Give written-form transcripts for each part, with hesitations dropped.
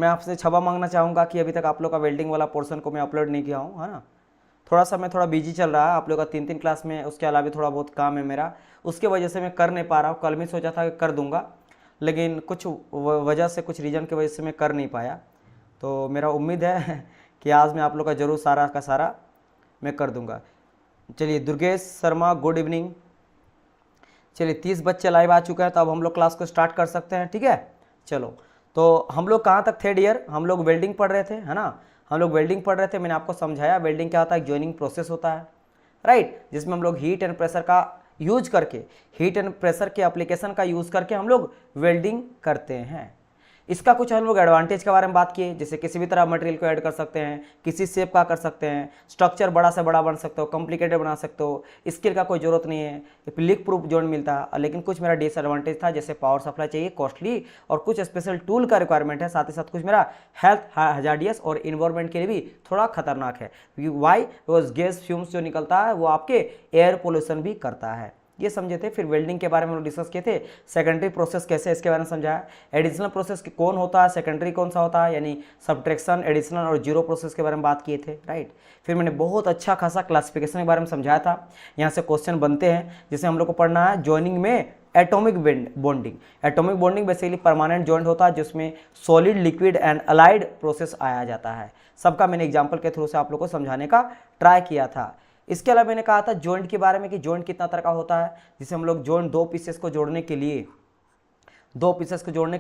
मैं आपसे क्षमा मांगना चाहूँगा कि अभी तक आप लोग का वेल्डिंग वाला पोर्शन को मैं अपलोड नहीं किया हूँ, है ना। मैं थोड़ा बिजी चल रहा है, आप लोग का 3 क्लास में, उसके अलावा थोड़ा बहुत काम है मेरा, उसके वजह से मैं कर नहीं पा रहा हूँ। कल मैं सोचा था कि कर दूंगा, लेकिन कुछ वजह से, कुछ रीज़न की वजह से मैं कर नहीं पाया। तो मेरा उम्मीद है कि आज मैं आप लोग का ज़रूर सारा का सारा मैं कर दूंगा। चलिए दुर्गेश शर्मा, गुड इवनिंग। चलिए 30 बच्चे लाइव आ चुके हैं, तो अब हम लोग क्लास को स्टार्ट कर सकते हैं, ठीक है। चलो, तो हम लोग कहाँ तक थे डियर? हम लोग वेल्डिंग पढ़ रहे थे, है ना। हम लोग वेल्डिंग पढ़ रहे थे, मैंने आपको समझाया वेल्डिंग क्या होता है, जॉइनिंग प्रोसेस होता है, राइट, जिसमें हम लोग हीट एंड प्रेशर का यूज करके, हीट एंड प्रेशर के एप्लीकेशन का यूज़ करके हम लोग वेल्डिंग करते हैं। इसका कुछ हम लोग एडवांटेज के बारे में बात किए, जैसे किसी भी तरह मटेरियल को ऐड कर सकते हैं, किसी शेप का कर सकते हैं, स्ट्रक्चर बड़ा से बड़ा बन सकते हो, कॉम्प्लिकेटेड बना सकते हो, स्किल का कोई जरूरत नहीं है, लीक प्रूफ जोन मिलता है। लेकिन कुछ मेरा डिसएडवांटेज था, जैसे पावर सप्लाई चाहिए कॉस्टली, और कुछ स्पेशल टूल का रिक्वायरमेंट है, साथ ही साथ कुछ मेरा हेल्थ हजार्डियस और इन्वायरमेंट के लिए भी थोड़ा खतरनाक है। वाई? बिकॉज गैस फ्यूम्स जो निकलता है वो आपके एयर पोल्यूशन भी करता है। ये समझे थे। फिर वेल्डिंग के बारे में हम डिस्कस किए थे, सेकेंडरी प्रोसेस कैसे, इसके बारे में समझाया। एडिशनल प्रोसेस कौन होता है, सेकेंडरी कौन सा होता है, यानी सब्ट्रैक्शन, एडिशनल और जीरो प्रोसेस के बारे में बात किए थे, राइट। फिर मैंने बहुत अच्छा खासा क्लासिफिकेशन के बारे में समझाया था। यहाँ से क्वेश्चन बनते हैं, जिसे हम लोग को पढ़ना है जॉइनिंग में atomic bonding. Atomic bonding basically permanent joint होता है, जिसमें solid, liquid and allied process आया जाता है। सबका मैंने एग्जाम्पल के थ्रू से आप लोग को समझाने का ट्राई किया था। इसके अलावा मैंने कहा था जॉइंट के बारे में कि जॉइंट कितना तरह का होता है, जिसे हम लोग जॉइंट दो पीसेस को जोड़ने के लिए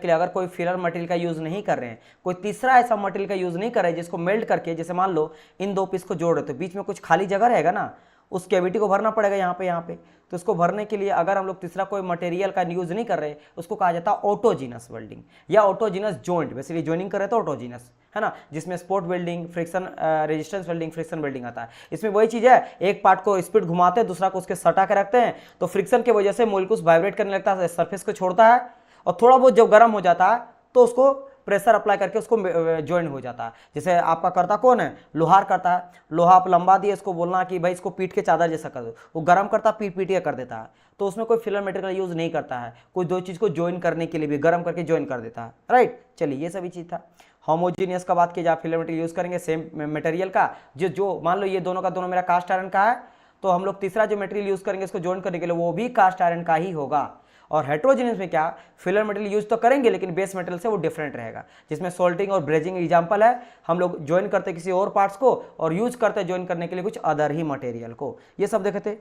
अगर कोई फिलर मटेरियल का यूज़ नहीं कर रहे हैं, कोई तीसरा ऐसा मटेरियल का यूज़ नहीं कर रहे हैं जिसको मेल्ट करके, जैसे मान लो इन दो पीस को जोड़ रहे तो बीच में कुछ खाली जगह रहेगा ना, उस कैविटी को भरना पड़ेगा यहाँ पे। तो उसको भरने के लिए अगर हम लोग तीसरा कोई मटेरियल का यूज़ नहीं कर रहे, उसको कहा जाता है ऑटोजीनस वेल्डिंग या ऑटोजीनस जॉइंट। बेसिकली जॉइनिंग कर रहे तो ऑटोजीनस, है ना, जिसमें spot welding, friction resistance welding, friction welding आता है। इसमें वही चीज़ है, एक पार्ट को स्पीड घुमाते हैं, दूसरा को उसके सटा के रखते हैं, तो फ्रिक्शन की वजह से मोलिक्यूल्स वाइब्रेट करने लगता है, सरफेस को छोड़ता है, और थोड़ा बहुत जब गर्म हो जाता है तो उसको प्रेशर अप्लाई करके उसको ज्वाइन हो जाता है। जैसे आपका करता कौन है? लोहार करता है। लोहा आप लंबा दिए, इसको बोलना कि भाई इसको पीट के चादर जैसा कर दो, वो गर्म करता, पीट के कर देता है। तो उसमें कोई फिलर मटेरियल यूज नहीं करता है, कोई दो चीज को ज्वाइन करने के लिए भी गर्म करके ज्वाइन कर देता है, राइट। चलिए ये सभी चीज था। होमोजीनियस का बात की जाए, फिलर मटेरियल यूज करेंगे सेम मटेरियल का, जो मान लो ये दोनों का दोनों मेरा कास्ट आयरन का है, तो हम लोग तीसरा जो मटेरियल यूज करेंगे इसको ज्वाइन करने के लिए, वो भी कास्ट आयरन का ही होगा। और हेट्रोजीनियस में क्या, फिलर मटेरियल यूज तो करेंगे लेकिन बेस मटेरियल से वो डिफरेंट रहेगा, जिसमें सोल्टिंग और ब्रेजिंग एग्जांपल है। हम लोग ज्वाइन करते किसी और पार्ट्स को और यूज करते ज्वाइन करने के लिए कुछ अदर ही मटेरियल को। ये सब देखे थे।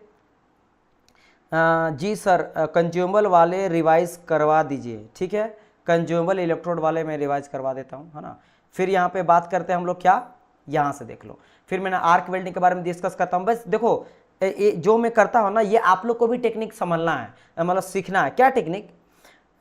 जी सर, कंज्यूमेबल वाले रिवाइज करवा दीजिए, ठीक है। कंज्यूमेबल इलेक्ट्रोड वाले मैं रिवाइज करवा देता हूँ, है ना। फिर यहाँ पे बात करते हैं हम लोग, क्या, यहाँ से देख लो। फिर मैंने आर्क वेल्डिंग के बारे में डिस्कस करता हूँ। बस देखो, जो मैं करता हूँ ना, ये आप लोग को भी टेक्निक समझना है, मतलब सीखना है। क्या टेक्निक?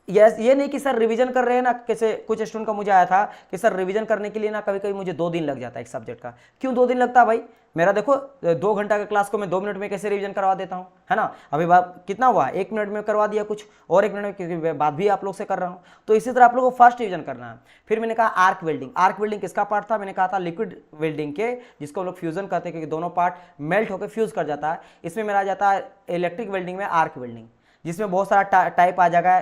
ये नहीं कि सर रिवीजन कर रहे हैं ना, कैसे कुछ स्टूडेंट का मुझे आया था कि सर रिवीजन करने के लिए ना कभी कभी मुझे 2 दिन लग जाता है एक सब्जेक्ट का। क्यों 2 दिन लगता है भाई? मेरा देखो 2 घंटा का क्लास को मैं 2 मिनट में कैसे रिवीजन करवा देता हूँ, है ना। अभी बात कितना हुआ, 1 मिनट में करवा दिया कुछ, और 1 मिनट में, क्योंकि बात भी आप लोग से कर रहा हूँ। तो इसी तरह आप लोग को फर्स्ट रिवीजन करना है। फिर मैंने कहा आर्क वेल्डिंग। आर्क वेल्डिंग किसका पार्ट था? मैंने कहा था लिक्विड वेल्डिंग के, जिसको हम लोग फ्यूजन कहते हैं, क्योंकि दोनों पार्ट मेल्ट होकर फ्यूज कर जाता है। इसमें मेरा जाता है इलेक्ट्रिक वेल्डिंग में आर्क वेल्डिंग, जिसमें बहुत सारा टाइप आ जाएगा,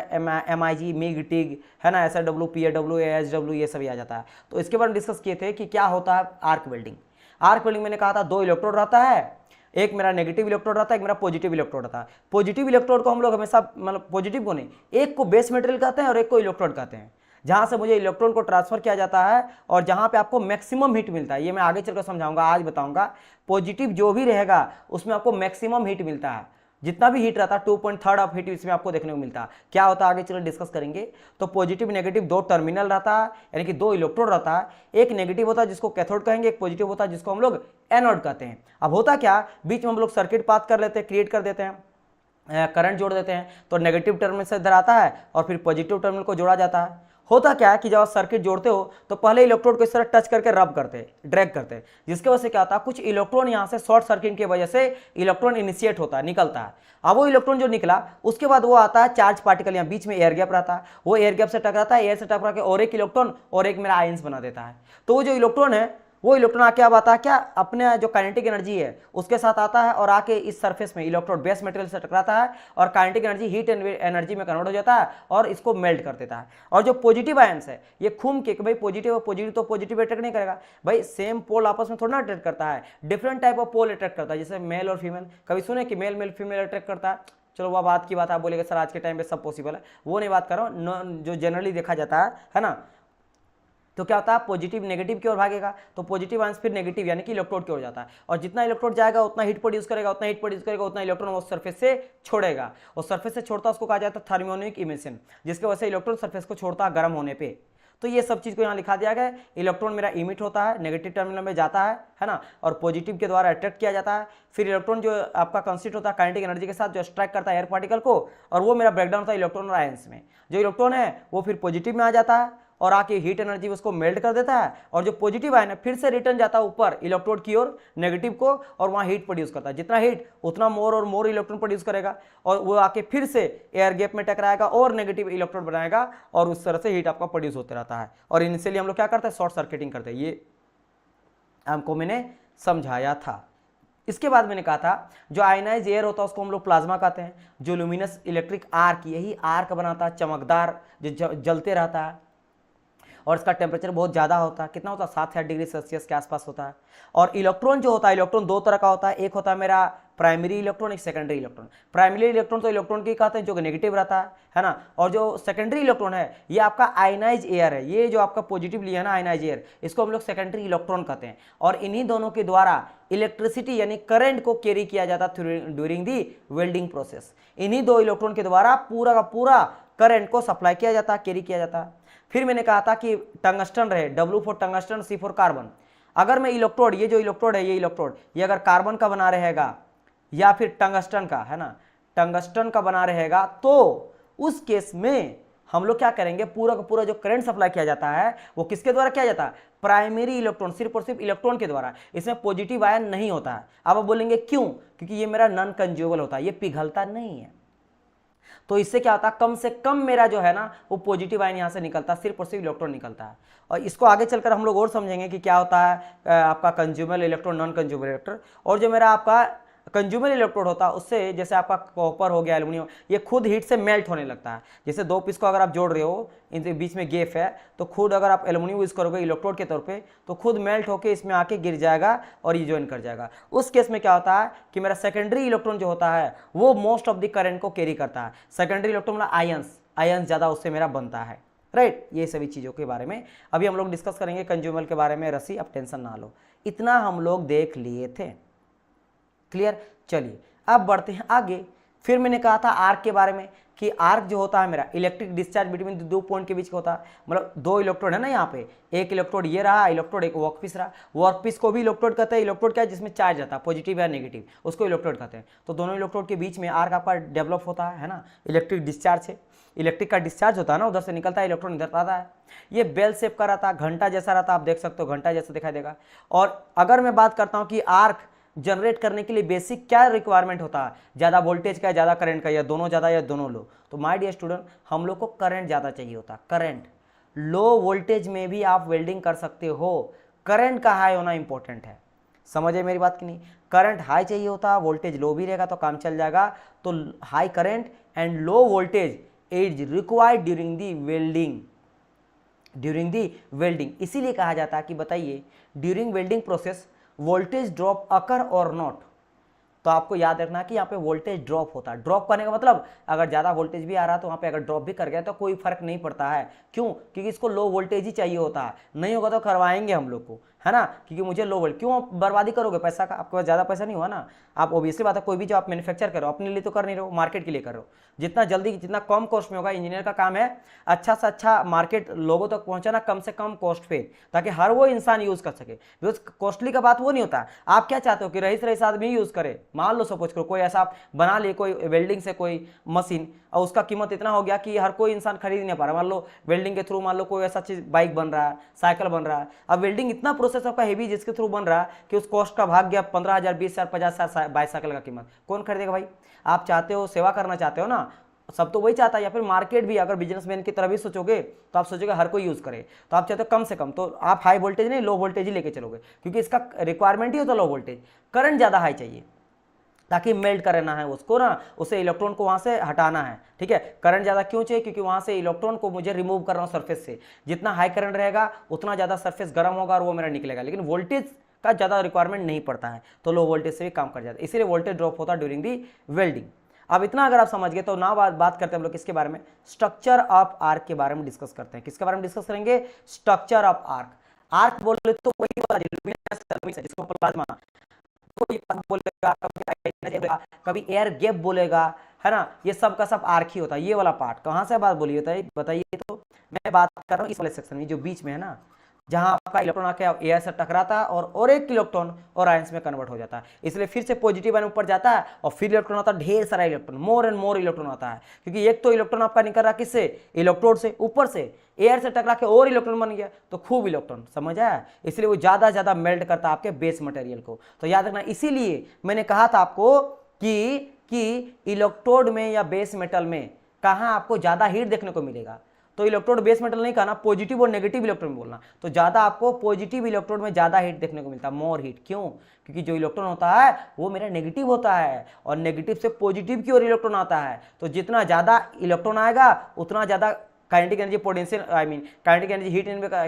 MIG, MIG, TIG, है ना, SW, PAW, ASW, ये सभी आ जाता है। तो इसके बारे में डिस्कस किए थे कि क्या होता है आर्क वेल्डिंग। आर्क वेल्डिंग मैंने कहा था 2 इलेक्ट्रोड रहता है, एक मेरा नेगेटिव इलेक्ट्रोड रहता है, एक मेरा पॉजिटिव इलेक्ट्रोड रहता है। पॉजिटिव इलेक्ट्रोड को हम लोग हमेशा, मतलब पॉजिटिव को नहीं, एक को बेस मटेरियल कहते हैं और एक को इलेक्ट्रोड कहते हैं, जहां से मुझे इलेक्ट्रॉन को ट्रांसफर किया जाता है और जहां पे आपको मैक्सिमम हीट मिलता है। ये मैं आगे चलकर समझाऊंगा, आज बताऊंगा। पॉजिटिव जो भी रहेगा उसमें आपको मैक्सिमम हीट मिलता है, जितना भी हीट रहता है 2.3 ऑफ हीट इसमें आपको देखने को मिलता है। क्या होता है आगे चलो डिस्कस करेंगे। तो पॉजिटिव नेगेटिव 2 टर्मिनल रहता है, यानी कि 2 इलेक्ट्रोड रहता है। एक नेगेटिव होता है जिसको कैथोड कहेंगे, एक पॉजिटिव होता है जिसको हम लोग एनोड कहते हैं। अब होता क्या, बीच में हम लोग सर्किट पाथ कर लेते हैं, क्रिएट कर देते हैं, करंट जोड़ देते हैं, तो नेगेटिव टर्मिनल से इधर आता है और फिर पॉजिटिव टर्मिनल को जोड़ा जाता है। होता क्या है कि जब आप सर्किट जोड़ते हो तो पहले इलेक्ट्रोड को इस तरह टच करके रब करते हैं, ड्रैग करते हैं, जिसकी वजह से क्या होता है, कुछ इलेक्ट्रॉन यहाँ से शॉर्ट सर्किट की वजह से इलेक्ट्रॉन इनिशिएट होता है, निकलता है। अब वो इलेक्ट्रॉन जो निकला उसके बाद वो आता है चार्ज पार्टिकल, यहाँ बीच में एयर गैप रहता है, वो एयर गैप से टकराता है, एयर से टकरा के और एक इलेक्ट्रॉन और एक मेरा आयंस बना देता है। तो वो जो इलेक्ट्रॉन है वो इलेक्ट्रॉन आके अब आता है क्या, अपने जो काइनेटिक एनर्जी है उसके साथ आता है और आके इस सरफेस में इलेक्ट्रोड बेस मटेरियल से टकराता है और काइनेटिक एनर्जी हीट एनर्जी में कन्वर्ट हो जाता है और इसको मेल्ट कर देता है। और जो पॉजिटिव आयंस है ये घूम के भाई पॉजिटिव और पॉजिटिव तो पॉजिटिव अट्रैक्ट नहीं करेगा भाई, सेम पोल आपस में थोड़ा ना अट्रैक्ट करता है, different type of pole attract करता है, जैसे मेल और फीमेल। कभी सुने कि मेल मेल फीमेल अट्रैक्ट करता है? चलो वह बात की बात, आप बोलेंगे सर आज के टाइम पे सब पॉसिबल है, वो नहीं बात कर रहा हूँ, जो जनरली देखा जाता है ना। तो क्या होता है, पॉजिटिव नेगेटिव की ओर भागेगा, तो पॉजिटिव आयंस फिर नेगेटिव यानी कि इलेक्ट्रोड की ओर जाता है, और जितना इलेक्ट्रोड जाएगा उतना हीट प्रोड्यूस करेगा, उतना हीट प्रोड्यूस करेगा, उतना इलेक्ट्रॉन उस सरफेस से छोड़ेगा, और सरफेस से छोड़ता उसको कहा जाता है थर्मियोनिक इमिशन, जिसकी वजह से इलेक्ट्रॉन सरफेस को छोड़ता है गर्म होने पे। तो ये सब चीज को यहाँ लिखा दिया गया है। इलेक्ट्रॉन मेरा इमिट होता है, नेगेटिव टर्मिनल में जाता है ना, और पॉजिटिव के द्वारा अट्रैक्ट किया जाता है। फिर इलेक्ट्रॉन जो आपका कंसिस्ट होता है काइनेटिक एनर्जी के साथ, जो स्ट्राइक करता है एयर पार्टिकल को, और वो मेरा ब्रेकडाउन होता है इलेक्ट्रॉन और आयंस में। जो इलेक्ट्रॉन है वो फिर पॉजिटिव में आ जाता है और आके हीट एनर्जी उसको मेल्ट कर देता है, और जो पॉजिटिव आयन है फिर से रिटर्न जाता है ऊपर इलेक्ट्रोड की ओर नेगेटिव को, और वहाँ हीट प्रोड्यूस करता है। जितना हीट उतना मोर और मोर इलेक्ट्रॉन प्रोड्यूस करेगा, और वो आके फिर से एयर गैप में टकराएगा और नेगेटिव इलेक्ट्रॉन बनाएगा, और उस तरह से हीट आपका प्रोड्यूस होते रहता है। और इनिशियली हम लोग क्या करते हैं, शॉर्ट सर्किटिंग करते हैं, ये हमको मैंने समझाया था। इसके बाद मैंने कहा था जो आयनाइज एयर होता है उसको हम लोग प्लाज्मा कहते हैं। जो लुमिनस इलेक्ट्रिक आर्क, यही आर्क बनाता है चमकदार, जो जलते रहता है, और इसका टेम्परेचर बहुत ज़्यादा होता है, कितना होता है 7 डिग्री सेल्सियस के आसपास होता है। और इलेक्ट्रॉन जो होता है, इलेक्ट्रॉन दो तरह का होता है, एक होता है मेरा प्राइमरी इलेक्ट्रॉन, एक सेकेंडरी इलेक्ट्रॉन। प्राइमरी इलेक्ट्रॉन तो इलेक्ट्रॉन की कहते हैं जो नेगेटिव रहता है ना, और जो सेकेंडरी इलेक्ट्रॉन है ये आपका आयनाइज एयर है, ये जो आपका पॉजिटिव लिया है ना आयनाइज एयर, इसको हम लोग सेकेंडरी इलेक्ट्रॉन कहते हैं। और इन्हीं दोनों के द्वारा इलेक्ट्रिसिटी यानी करंट को कैरी किया जाता है ड्यूरिंग दी वेल्डिंग प्रोसेस। इन्हीं दो इलेक्ट्रॉन के द्वारा पूरा का पूरा करंट को सप्लाई किया जाता है, कैरी किया जाता है। फिर मैंने कहा था कि टंगस्टन रहे, W for tungsten, C for carbon. अगर मैं इलेक्ट्रोड, ये जो इलेक्ट्रोड है ये इलेक्ट्रोड, ये अगर कार्बन का बना रहेगा या फिर टंगस्टन का, है ना, टंगस्टन का बना रहेगा, तो उस केस में हम लोग क्या करेंगे, पूरा का पूरा जो करंट सप्लाई किया जाता है वो किसके द्वारा किया जाता है, प्राइमरी इलेक्ट्रॉन, सिर्फ और सिर्फ इलेक्ट्रॉन के द्वारा। इसमें पॉजिटिव आयन नहीं होता है। अब आप बोलेंगे क्यों, क्योंकि ये मेरा नॉन कंज्यूमेबल होता है, ये पिघलता नहीं है। तो इससे क्या होता है, कम से कम मेरा जो है ना वो पॉजिटिव आयन यहाँ से निकलता है, सिर्फ और सिर्फ इलेक्ट्रॉन निकलता है। और इसको आगे चलकर हम लोग और समझेंगे कि क्या होता है आपका consumer electron, non consumer electron. और जो मेरा आपका कंज्यूमर इलेक्ट्रोड होता है उससे, जैसे आपका कॉपर हो गया, एल्युमिनियम, ये खुद हीट से मेल्ट होने लगता है। जैसे दो पीस को अगर आप जोड़ रहे हो, इनके बीच में गैप है, तो खुद अगर आप एल्युमिनियम यूज करोगे इलेक्ट्रोड के तौर पे, तो खुद मेल्ट होकर इसमें आके गिर जाएगा और ये ज्वाइन कर जाएगा। उस केस में क्या होता है कि मेरा सेकेंडरी इलेक्ट्रॉन जो होता है वो मोस्ट ऑफ द करंट को कैरी करता है। सेकेंडरी इलेक्ट्रॉन मतलब आयंस ज़्यादा उससे मेरा बनता है, राइट। ये सभी चीज़ों के बारे में अभी हम लोग डिस्कस करेंगे। कंज्यूमर के बारे में रसी, अब टेंशन ना लो, इतना हम लोग देख लिए थे, क्लियर। चलिए अब बढ़ते हैं आगे। फिर मैंने कहा था आर्क के बारे में कि आर्क जो होता है मेरा इलेक्ट्रिक डिस्चार्ज बिटवीन दो पॉइंट के बीच का होता है। मतलब दो इलेक्ट्रोड है ना, यहाँ पे एक इलेक्ट्रोड ये रहा इलेक्ट्रोड, एक वर्कपीस रहा। वर्कपीस को भी इलेक्ट्रोड कहते हैं। इलेक्ट्रोड क्या है, जिसमें चार्ज रहता है पॉजिटिव या नेगेटिव, उसको इलेक्ट्रोड कहते हैं। तो दोनों इलेक्ट्रोड के बीच में आर्क आपका डेवलप होता है ना। इलेक्ट्रिक डिस्चार्ज है, इलेक्ट्रिक का डिस्चार्ज होता है ना, उधर से निकलता है, इलेक्ट्रॉन इधर आता है। ये बेल शेप का रहता है, घंटा जैसा रहता है, आप देख सकते हो घंटा जैसा दिखाई देगा। और अगर मैं बात करता हूँ कि आर्क जनरेट करने के लिए बेसिक क्या रिक्वायरमेंट होता है, ज़्यादा वोल्टेज का, ज़्यादा करंट का, या दोनों ज़्यादा या दोनों लो। तो माय डियर स्टूडेंट, हम लोग को करंट ज़्यादा चाहिए होता है। करंट लो वोल्टेज में भी आप वेल्डिंग कर सकते हो, करंट का हाई होना इंपॉर्टेंट है। समझे मेरी बात कि नहीं, करंट हाई चाहिए होता है, वोल्टेज लो भी रहेगा तो काम चल जाएगा। तो high current and low voltage is required during the welding. इसीलिए कहा जाता है कि बताइए during welding process voltage drop occur और नॉट। तो आपको याद रखना कि यहाँ पे वोल्टेज ड्रॉप होता है। ड्रॉप करने का मतलब अगर ज़्यादा वोल्टेज भी आ रहा है तो वहाँ पे अगर ड्रॉप भी कर गया तो कोई फर्क नहीं पड़ता है। क्यों, क्योंकि इसको लो वोल्टेज ही चाहिए होता है। नहीं होगा तो करवाएंगे हम लोग को, है ना, क्योंकि मुझे लो वोल्टेज। क्यों बर्बादी करोगे पैसा का, आपके पास ज़्यादा पैसा नहीं हुआ ना। आप ऑब्वियसली बात है, कोई भी जो आप मैन्युफैक्चर करो अपने लिए तो कर नहीं रहे हो, मार्केट के लिए कर रहे हो। जितना जल्दी जितना कम कॉस्ट में होगा, इंजीनियर का काम है अच्छा से अच्छा मार्केट लोगों तक पहुंचाना कम से कम कॉस्ट पे, ताकि हर वो इंसान यूज कर सके। बिकॉज कॉस्टली का बात वो नहीं होता। आप क्या चाहते हो कि रईस आदमी यूज करे। मान लो सपोज करो कोई ऐसा आप बना ले, कोई वेल्डिंग से कोई मशीन, और उसका कीमत इतना हो गया कि हर कोई इंसान खरीद नहीं पा रहा। मान लो वेल्डिंग के थ्रू मान लो कोई ऐसा चीज बाइक बन रहा है, साइकिल बन रहा है। अब वेल्डिंग इतना प्रोसेस आपका हेवी जिसके थ्रू बन रहा है कि उस कॉस्ट का भाग गया 15,000, 20,000, 50,000 बाइसाइकिल का कीमत। कौन खरीदेगा भाई। आप चाहते हो सेवा करना चाहते हो ना, सब तो वही चाहता है, या फिर मार्केट भी अगर बिजनेसमैन की तरह भी सोचोगे तो आप सोचोगे हर कोई यूज़ करे, तो आप चाहते हो कम से कम, तो आप हाई वोल्टेज नहीं लो वोल्टेज ही लेके चलोगे, क्योंकि इसका रिक्वायरमेंट ही होता है लो वोल्टेज, करंट ज़्यादा हाई चाहिए ताकि मेल्ट करना है उसको ना, उसे इलेक्ट्रॉन को वहाँ से हटाना है, ठीक है। करंट ज़्यादा क्यों चाहिए, क्योंकि वहाँ से इलेक्ट्रॉन को मुझे रिमूव कर रहा हूँ सरफेस से, जितना हाई करंट रहेगा उतना ज़्यादा सरफेस गर्म होगा और वो मेरा निकलेगा, लेकिन वोल्टेज का ज़्यादा रिक्वायरमेंट नहीं पड़ता है, तो लो वोल्टेज से भी काम कर जाता है, इसीलिए वोल्टेज ड्रॉप होता है ड्यूरिंग दी वेल्डिंग। अब इतना अगर आप समझ गए तो ना बात करते हैं हम लोग किसके बारे में, स्ट्रक्चर ऑफ आर्क के बारे में डिस्कस करते हैं। किसके बारे में डिस्कस करेंगे, स्ट्रक्चर ऑफ आर्क। आर्क बोले तो वही वाला जिसको प्लाज्मा बोलेगा, कभी एयर गैप बोलेगा, है ना, ये सब का सब आर्क ही होता है। ये वाला पार्ट कहाँ से बात बोली होता है बताइए, तो मैं बात कर रहा हूँ इस वाले सेक्शन में जो बीच में है ना, जहां आपका इलेक्ट्रॉन आके एयर से टकराता है और एक इलेक्ट्रॉन और आयंस में कन्वर्ट हो जाता है, इसलिए फिर से पॉजिटिव आयन ऊपर जाता है और फिर इलेक्ट्रॉन आता है, ढेर सारा electron, more and more electron आता है, क्योंकि एक तो इलेक्ट्रॉन आपका निकल रहा किससे, इलेक्ट्रोड से, ऊपर से एयर से टकरा के और इलेक्ट्रॉन बन गया, तो खूब इलेक्ट्रॉन, समझ आया, इसलिए वो ज्यादा मेल्ट करता है आपके बेस मटेरियल को। तो याद रखना, इसीलिए मैंने कहा था आपको कि इलेक्ट्रोड में या बेस मेटल में कहाँ आपको ज्यादा हीट देखने को मिलेगा, तो इलेक्ट्रोड बेस मेटल नहीं कहना, पॉजिटिव और नेगेटिव इलेक्ट्रॉन में बोलना, तो ज्यादा आपको पॉजिटिव इलेक्ट्रोड में ज्यादा हीट देखने को मिलता है, मोर हीट। क्यों, क्योंकि जो इलेक्ट्रॉन होता है वो मेरा नेगेटिव होता है और नेगेटिव से पॉजिटिव की ओर इलेक्ट्रॉन आता है, तो जितना ज्यादा इलेक्ट्रॉन आएगा उतना ज्यादा kinetic energy potential kinetic energy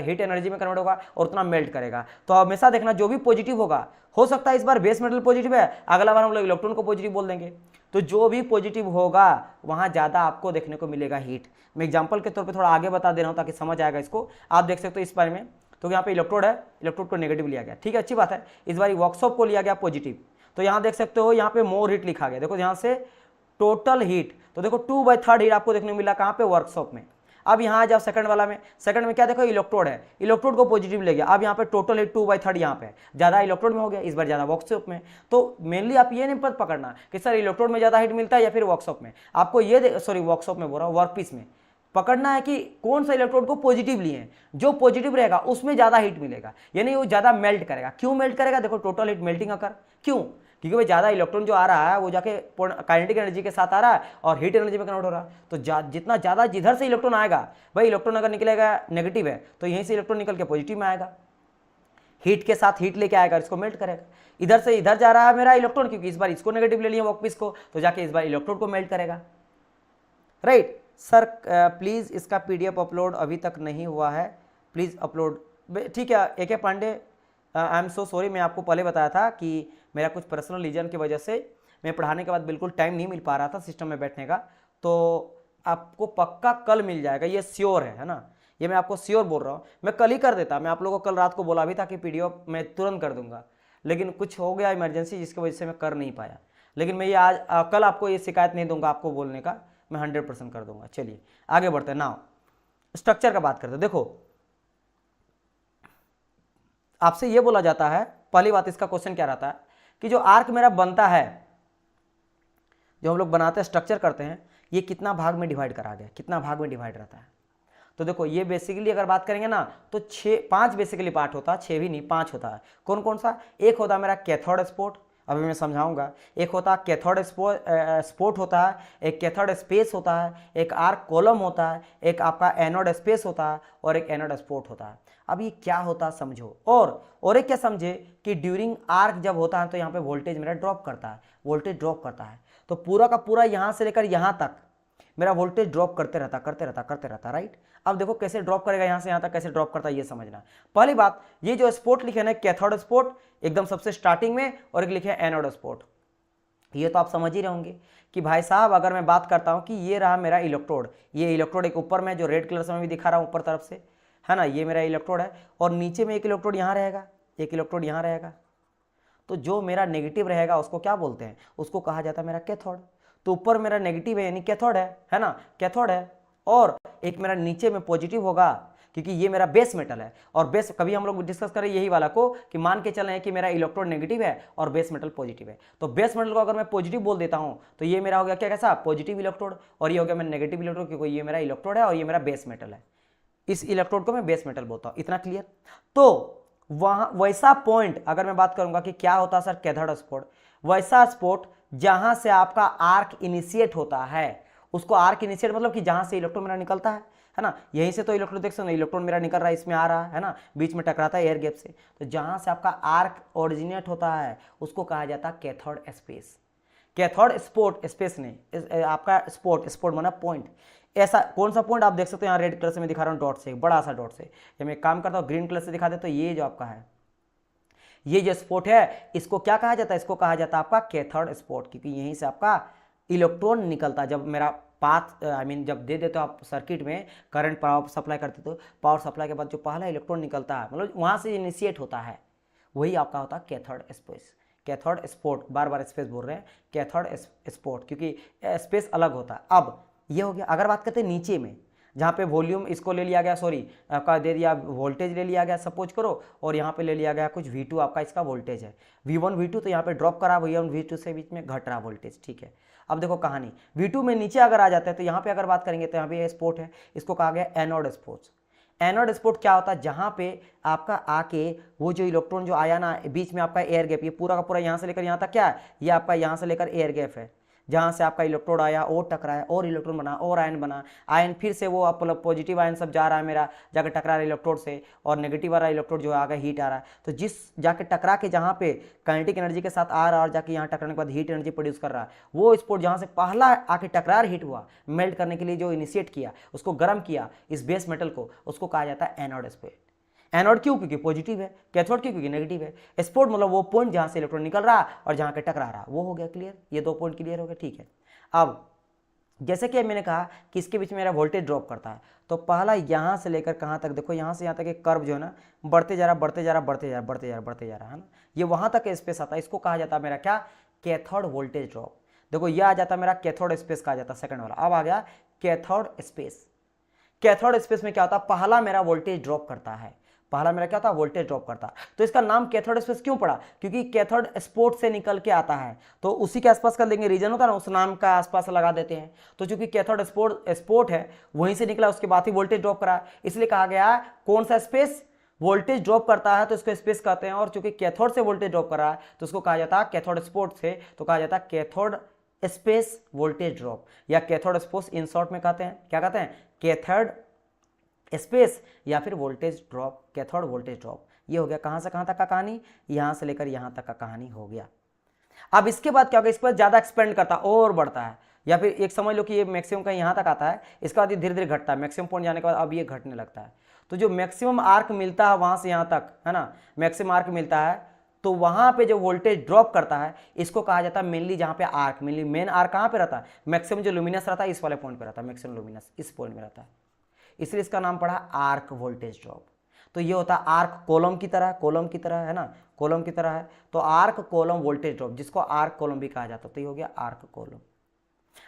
heat energy में कन्वर्ट होगा और उतना मेल्ट करेगा। तो हमेशा देखना जो भी पॉजिटिव होगा, हो सकता है इस बार बेस मेटल पॉजिटिव है, अगला बार हम लोग इलेक्ट्रॉन को पॉजिटिव बोल देंगे, तो जो भी पॉजिटिव होगा वहां ज्यादा आपको देखने को मिलेगा हीट। मैं एग्जांपल के तौर पे थोड़ा आगे बता दे रहा हूं ताकि समझ आएगा इसको, आप देख सकते हो इस बारे में। तो यहाँ पे इलेक्ट्रोड है, इलेक्ट्रोड को नेगेटिव लिया गया, ठीक है, अच्छी बात है। इस बार वर्कशॉप को लिया गया पॉजिटिव, तो यहाँ देख सकते हो यहाँ पे मोर हीट लिखा गया, देखो यहाँ से टोटल हीट, तो देखो 2/3 हीट आपको देखने को मिला कहाँ पे, वर्कशॉप में। अब यहाँ जब सेकंड वाला में, सेकंड में क्या देखो इलेक्ट्रोड है, इलेक्ट्रोड को पॉजिटिव ले गया, अब यहाँ पे टोटल हीट 2/3 यहाँ पे ज्यादा इलेक्ट्रोड में हो गया, इस बार ज्यादा वर्कशॉप में। तो मेनली आप ये नहीं पकड़ना कि सर इलेक्ट्रोड में ज्यादा हीट मिलता है या फिर वर्कशॉप में, आपको ये सॉरी वर्कशॉप में बोल रहा हूँ, वर्कपीस में पकड़ना है कि कौन सा इलेक्ट्रोड को पॉजिटिव लिए हैं, जो पॉजिटिव रहेगा उसमें ज्यादा हीट मिलेगा, यानी वो ज्यादा मेल्ट करेगा। क्यों मेल्ट करेगा, देखो टोटल हीट मेल्टिंग अकर, क्यों, क्योंकि भाई ज्यादा इलेक्ट्रॉन जो आ रहा है वो जाके काइनेटिक एनर्जी के साथ आ रहा है और हीट एनर्जी में कन्वर्ट हो रहा है, तो जितना ज्यादा जिधर से इलेक्ट्रॉन आएगा, भाई इलेक्ट्रॉन अगर निकलेगा नेगेटिव है तो यहीं से इलेक्ट्रॉन निकल के पॉजिटिव में आएगा, हीट के साथ हीट लेके आएगा, इसको मेल्ट करेगा। इधर से इधर जा रहा है मेरा इलेक्ट्रॉन, क्योंकि इस बार इसको नेगेटिव ले लिया वर्कपीस को, तो जाके इस बार इलेक्ट्रोड को मेल्ट करेगा, राइट। सर प्लीज इसका पीडीएफ अपलोड अभी तक नहीं हुआ है, प्लीज अपलोड, ठीक है। AK Pandey, I am so sorry, मैं आपको पहले बताया था कि मेरा कुछ पर्सनल रीजन की वजह से मैं पढ़ाने के बाद बिल्कुल टाइम नहीं मिल पा रहा था सिस्टम में बैठने का, तो आपको पक्का कल मिल जाएगा, ये श्योर है ना, ये मैं आपको श्योर बोल रहा हूँ। मैं कल ही कर देता, मैं आप लोगों को कल रात को बोला भी था कि पीडीएफ मैं तुरंत कर दूंगा, लेकिन कुछ हो गया इमरजेंसी जिसकी वजह से मैं कर नहीं पाया, लेकिन मैं ये आज कल आपको ये शिकायत नहीं दूंगा आपको बोलने का, मैं 100% कर दूंगा। चलिए आगे बढ़ते हैं, नाउ स्ट्रक्चर का बात करते हैं। देखो आपसे ये बोला जाता है, पहली बात इसका क्वेश्चन क्या रहता है कि जो आर्क मेरा बनता है, जो हम लोग बनाते हैं स्ट्रक्चर करते हैं, ये कितना भाग में डिवाइड करा गया, कितना भाग में डिवाइड रहता है। तो देखो ये बेसिकली अगर बात करेंगे ना तो 5 बेसिकली पार्ट होता है, 6 भी नहीं 5 होता है। कौन कौन सा, एक होता है मेरा कैथोड स्पोर्ट, अभी मैं समझाऊंगा, एक होता है कैथोड स्पोर्ट होता है, एक कैथोड स्पेस होता है, एक आर्क कॉलम होता है, एक आपका एनोड स्पेस होता है और एक एनोड स्पोर्ट होता है। अब ये क्या होता है समझो, और एक क्या समझे कि ड्यूरिंग आर्क जब होता है तो यहाँ पे वोल्टेज मेरा ड्रॉप करता है, वोल्टेज ड्रॉप करता है, तो पूरा का पूरा यहाँ से लेकर यहाँ तक मेरा वोल्टेज ड्रॉप करते रहता, राइट। अब देखो कैसे ड्रॉप करेगा, यहाँ से यहाँ तक कैसे ड्रॉप करता है ये समझना। पहली बात, ये जो स्पोर्ट लिखे ना कैथोड स्पोर्ट एकदम सबसे स्टार्टिंग में, और एक लिखे एनोड स्पोर्ट, ये तो आप समझ ही रहे होंगे कि भाई साहब अगर मैं बात करता हूँ कि ये रहा मेरा इलेक्ट्रोड, ये इलेक्ट्रोड एक ऊपर में जो रेड कलर से मैं भी दिखा रहा हूँ ऊपर तरफ से, है ना, ये मेरा इलेक्ट्रोड है, और नीचे में एक इलेक्ट्रोड यहाँ रहेगा, एक इलेक्ट्रोड यहाँ रहेगा, तो जो मेरा नेगेटिव रहेगा उसको क्या बोलते हैं, उसको कहा जाता है मेरा कैथोड। तो ऊपर मेरा नेगेटिव है यानी कैथोड है ना, कैथोड है, और एक मेरा नीचे में पॉजिटिव होगा क्योंकि ये मेरा बेस मेटल है। और बेस कभी हम लोग डिस्कस करें यही वाला को कि मान के चलें कि मेरा इलेक्ट्रोड नेगेटिव है और बेस मेटल पॉजिटिव है, तो बेस मेटल को अगर मैं पॉजिटिव बोल देता हूं तो ये मेरा हो गया क्या, कैसा पॉजिटिव इलेक्ट्रोड, और ये हो गया मेरा नेगेटिव इलेक्ट्रोड, क्योंकि ये मेरा इलेक्ट्रोड है और ये मेरा बेस मेटल है, इस इलेक्ट्रोड को मैं बेस मेटल बोलता हूं। इतना क्लियर। तो वहां वैसा पॉइंट अगर मैं बात करूंगा कि क्या होता है सर कैथोड स्पोर्ट, वैसा स्पोर्ट जहां से आपका आर्क इनिशिएट होता है उसको आर्क इनिशिएट मतलब कि जहाँ से इलेक्ट्रॉन मेरा निकलता है ना, यहीं से तो इलेक्ट्रॉन देख सकते हो, इलेक्ट्रॉन मेरा निकल रहा है, इसमें आ रहा है ना, बीच में टकराता है एयर गैप से, तो जहाँ से आपका आर्क ओरिजिनेट होता है उसको कहा जाता है cathode space. Cathode sport space नहीं, आपका स्पोर्ट माना पॉइंट। ऐसा कौन सा पॉइंट आप देख सकते हो यहाँ रेड कलर से मैं दिखा रहा हूँ डॉट से, बड़ा सा डॉट से। जब मैं काम करता हूँ ग्रीन कलर से दिखा दे, तो ये जो आपका है, ये जो स्पॉट है इसको क्या कहा जाता है, इसको कहा जाता है आपका कैथोड स्पॉट, क्योंकि यहीं से आपका इलेक्ट्रॉन निकलता है। जब मेरा पाथ जब दे देते हो आप सर्किट में करंट पावर सप्लाई करते हो, पावर सप्लाई के बाद जो पहला इलेक्ट्रॉन निकलता है मतलब वहाँ से इनिशिएट होता है, वही आपका होता है कैथोड स्पेस, कैथोड स्पोर्ट। बार बार स्पेस बोल रहे हैं, कैथोड स्पोर्ट, क्योंकि स्पेस अलग होता है। अब ये हो गया। अगर बात करते हैं नीचे में, जहाँ पे वॉल्यूम इसको ले लिया गया, सॉरी आपका दे दिया वोल्टेज ले लिया गया सपोज करो, और यहाँ पे ले लिया गया कुछ V2 आपका इसका वोल्टेज है, V1 V2, तो यहाँ पे ड्रॉप करा, V1 V2 से बीच में घट रहा वोल्टेज, ठीक है। अब देखो कहानी, V2 में नीचे अगर आ जाता है तो यहाँ पे अगर बात करेंगे तो यहाँ पे स्पोर्ट है, इसको कहा गया एनोड स्पोर्ट। एनोड स्पोर्ट क्या होता है, जहाँ पे आपका आके वो जो इलेक्ट्रॉन जो आया ना, बीच में आपका एयर गैप, ये पूरा का पूरा यहाँ से लेकर यहाँ तक क्या है, ये आपका यहाँ से लेकर एयर गैप है, जहाँ से आपका इलेक्ट्रोड आया और टकराया और इलेक्ट्रॉन बना और आयन बना, आयन फिर से वो आप पॉजिटिव आयन सब जा रहा है मेरा, जाकर टकरा रहा है इलेक्ट्रोड से, और नेगेटिव वाला इलेक्ट्रोड जो है आगे हीट आ रहा है, तो जिस जाके टकरा के जहाँ पे काइनेटिक एनर्जी के साथ आ रहा है और जाके यहाँ टकराने के बाद हीट एनर्जी प्रोड्यूस कर रहा है, वो स्पोर्ट जहाँ से पहला आके टकरार हीट हुआ, मेल्ट करने के लिए जो इनिशिएट किया, उसको गर्म किया इस बेस मेटल को, उसको कहा जाता है एनोड स्पोर्ट। एनोड क्यों, क्योंकि पॉजिटिव है, कैथोड क्यों, क्योंकि नेगेटिव है। स्पोर्ट मतलब वो पॉइंट जहाँ से इलेक्ट्रॉन निकल रहा और जहाँ के टकरा रहा, वो हो गया क्लियर, ये दो पॉइंट क्लियर हो गए, ठीक है। अब जैसे कि मैंने कहा कि इसके बीच में मेरा वोल्टेज ड्रॉप करता है, तो पहला यहाँ से लेकर कहाँ तक, देखो यहाँ से यहाँ तक एक कर्व जो है ना बढ़ते जा रहा बढ़ते जा रहा बढ़ते जा रहा बढ़ते जा रहा बढ़ते जा रहा है ना, ये वहाँ तक स्पेस आता है, इसको कहा जाता है मेरा क्या, कैथोड वोल्टेज ड्रॉप। देखो ये आ जाता है मेरा कैथोड स्पेस कहा जाता है सेकंड वाला। अब आ गया कैथोड स्पेस। कैथोड स्पेस में क्या होता है, पहला मेरा वोल्टेज ड्रॉप करता है, पहला मेरा क्या था, वोल्टेज ड्रॉप करता। तो इसका नाम कैथोड स्पेस क्यों पड़ा, क्योंकि कैथोड स्पोर्ट से निकल के आता है, तो उसी के आसपास कर देंगे, रीजन होता है ना, उस नाम का आसपास लगा देते हैं। तो चूंकि कैथोड स्पोर्ट है, वहीं से निकला, उसके बाद ही वोल्टेज ड्रॉप करा, इसलिए कहा गया कौन सा स्पेस, वोल्टेज ड्रॉप करता है तो इसको स्पेस कहते हैं। और चूंकि कैथोड से वोल्टेज ड्रॉप कर रहा है तो उसको कहा जाता है कैथोड स्पोर्ट से, तो कहा जाता है कैथोड स्पेस वोल्टेज ड्रॉप, या कैथोड स्पोर्ट इन शॉर्ट में कहते हैं, क्या कहते हैं, कैथोड स्पेस या फिर voltage drop, cathode voltage drop. ये हो गया कहां से कहां तक का कहानी, यहां से लेकर यहां तक का कहानी हो गया। अब इसके बाद क्या होगा, इसके बाद ज्यादा एक्सपेंड करता और बढ़ता है, या फिर एक समझ लो कि ये मैक्सिमम का यहां तक आता है, इसके बाद ये धीरे धीरे घटता है, मैक्सिमम पॉइंट जाने के बाद अब ये घटने लगता है। तो जो मैक्सिमम आर्क मिलता है वहां से यहां तक है ना, मैक्सिमम आर्क मिलता है, तो वहां पे जो वोल्टेज ड्रॉप करता है इसको कहा जाता है मेनली, जहां पे आर्क मेनली मेन आर्क कहां पे रहता है, मैक्सिमम जो लुमिनस रहता है इस वाले पॉइंट पे रहता है, मैक्सिमम लुमिनस इस पॉइंट में रहता है, इसलिए इसका नाम पड़ा आर्क वोल्टेज ड्रॉप। तो ये होता है आर्क कॉलम की तरह, कॉलम की तरह है ना, कॉलम की तरह है, तो आर्क कॉलम वोल्टेज ड्रॉप, जिसको आर्क कॉलम भी कहा जाता है, तो ये हो गया आर्क कॉलम।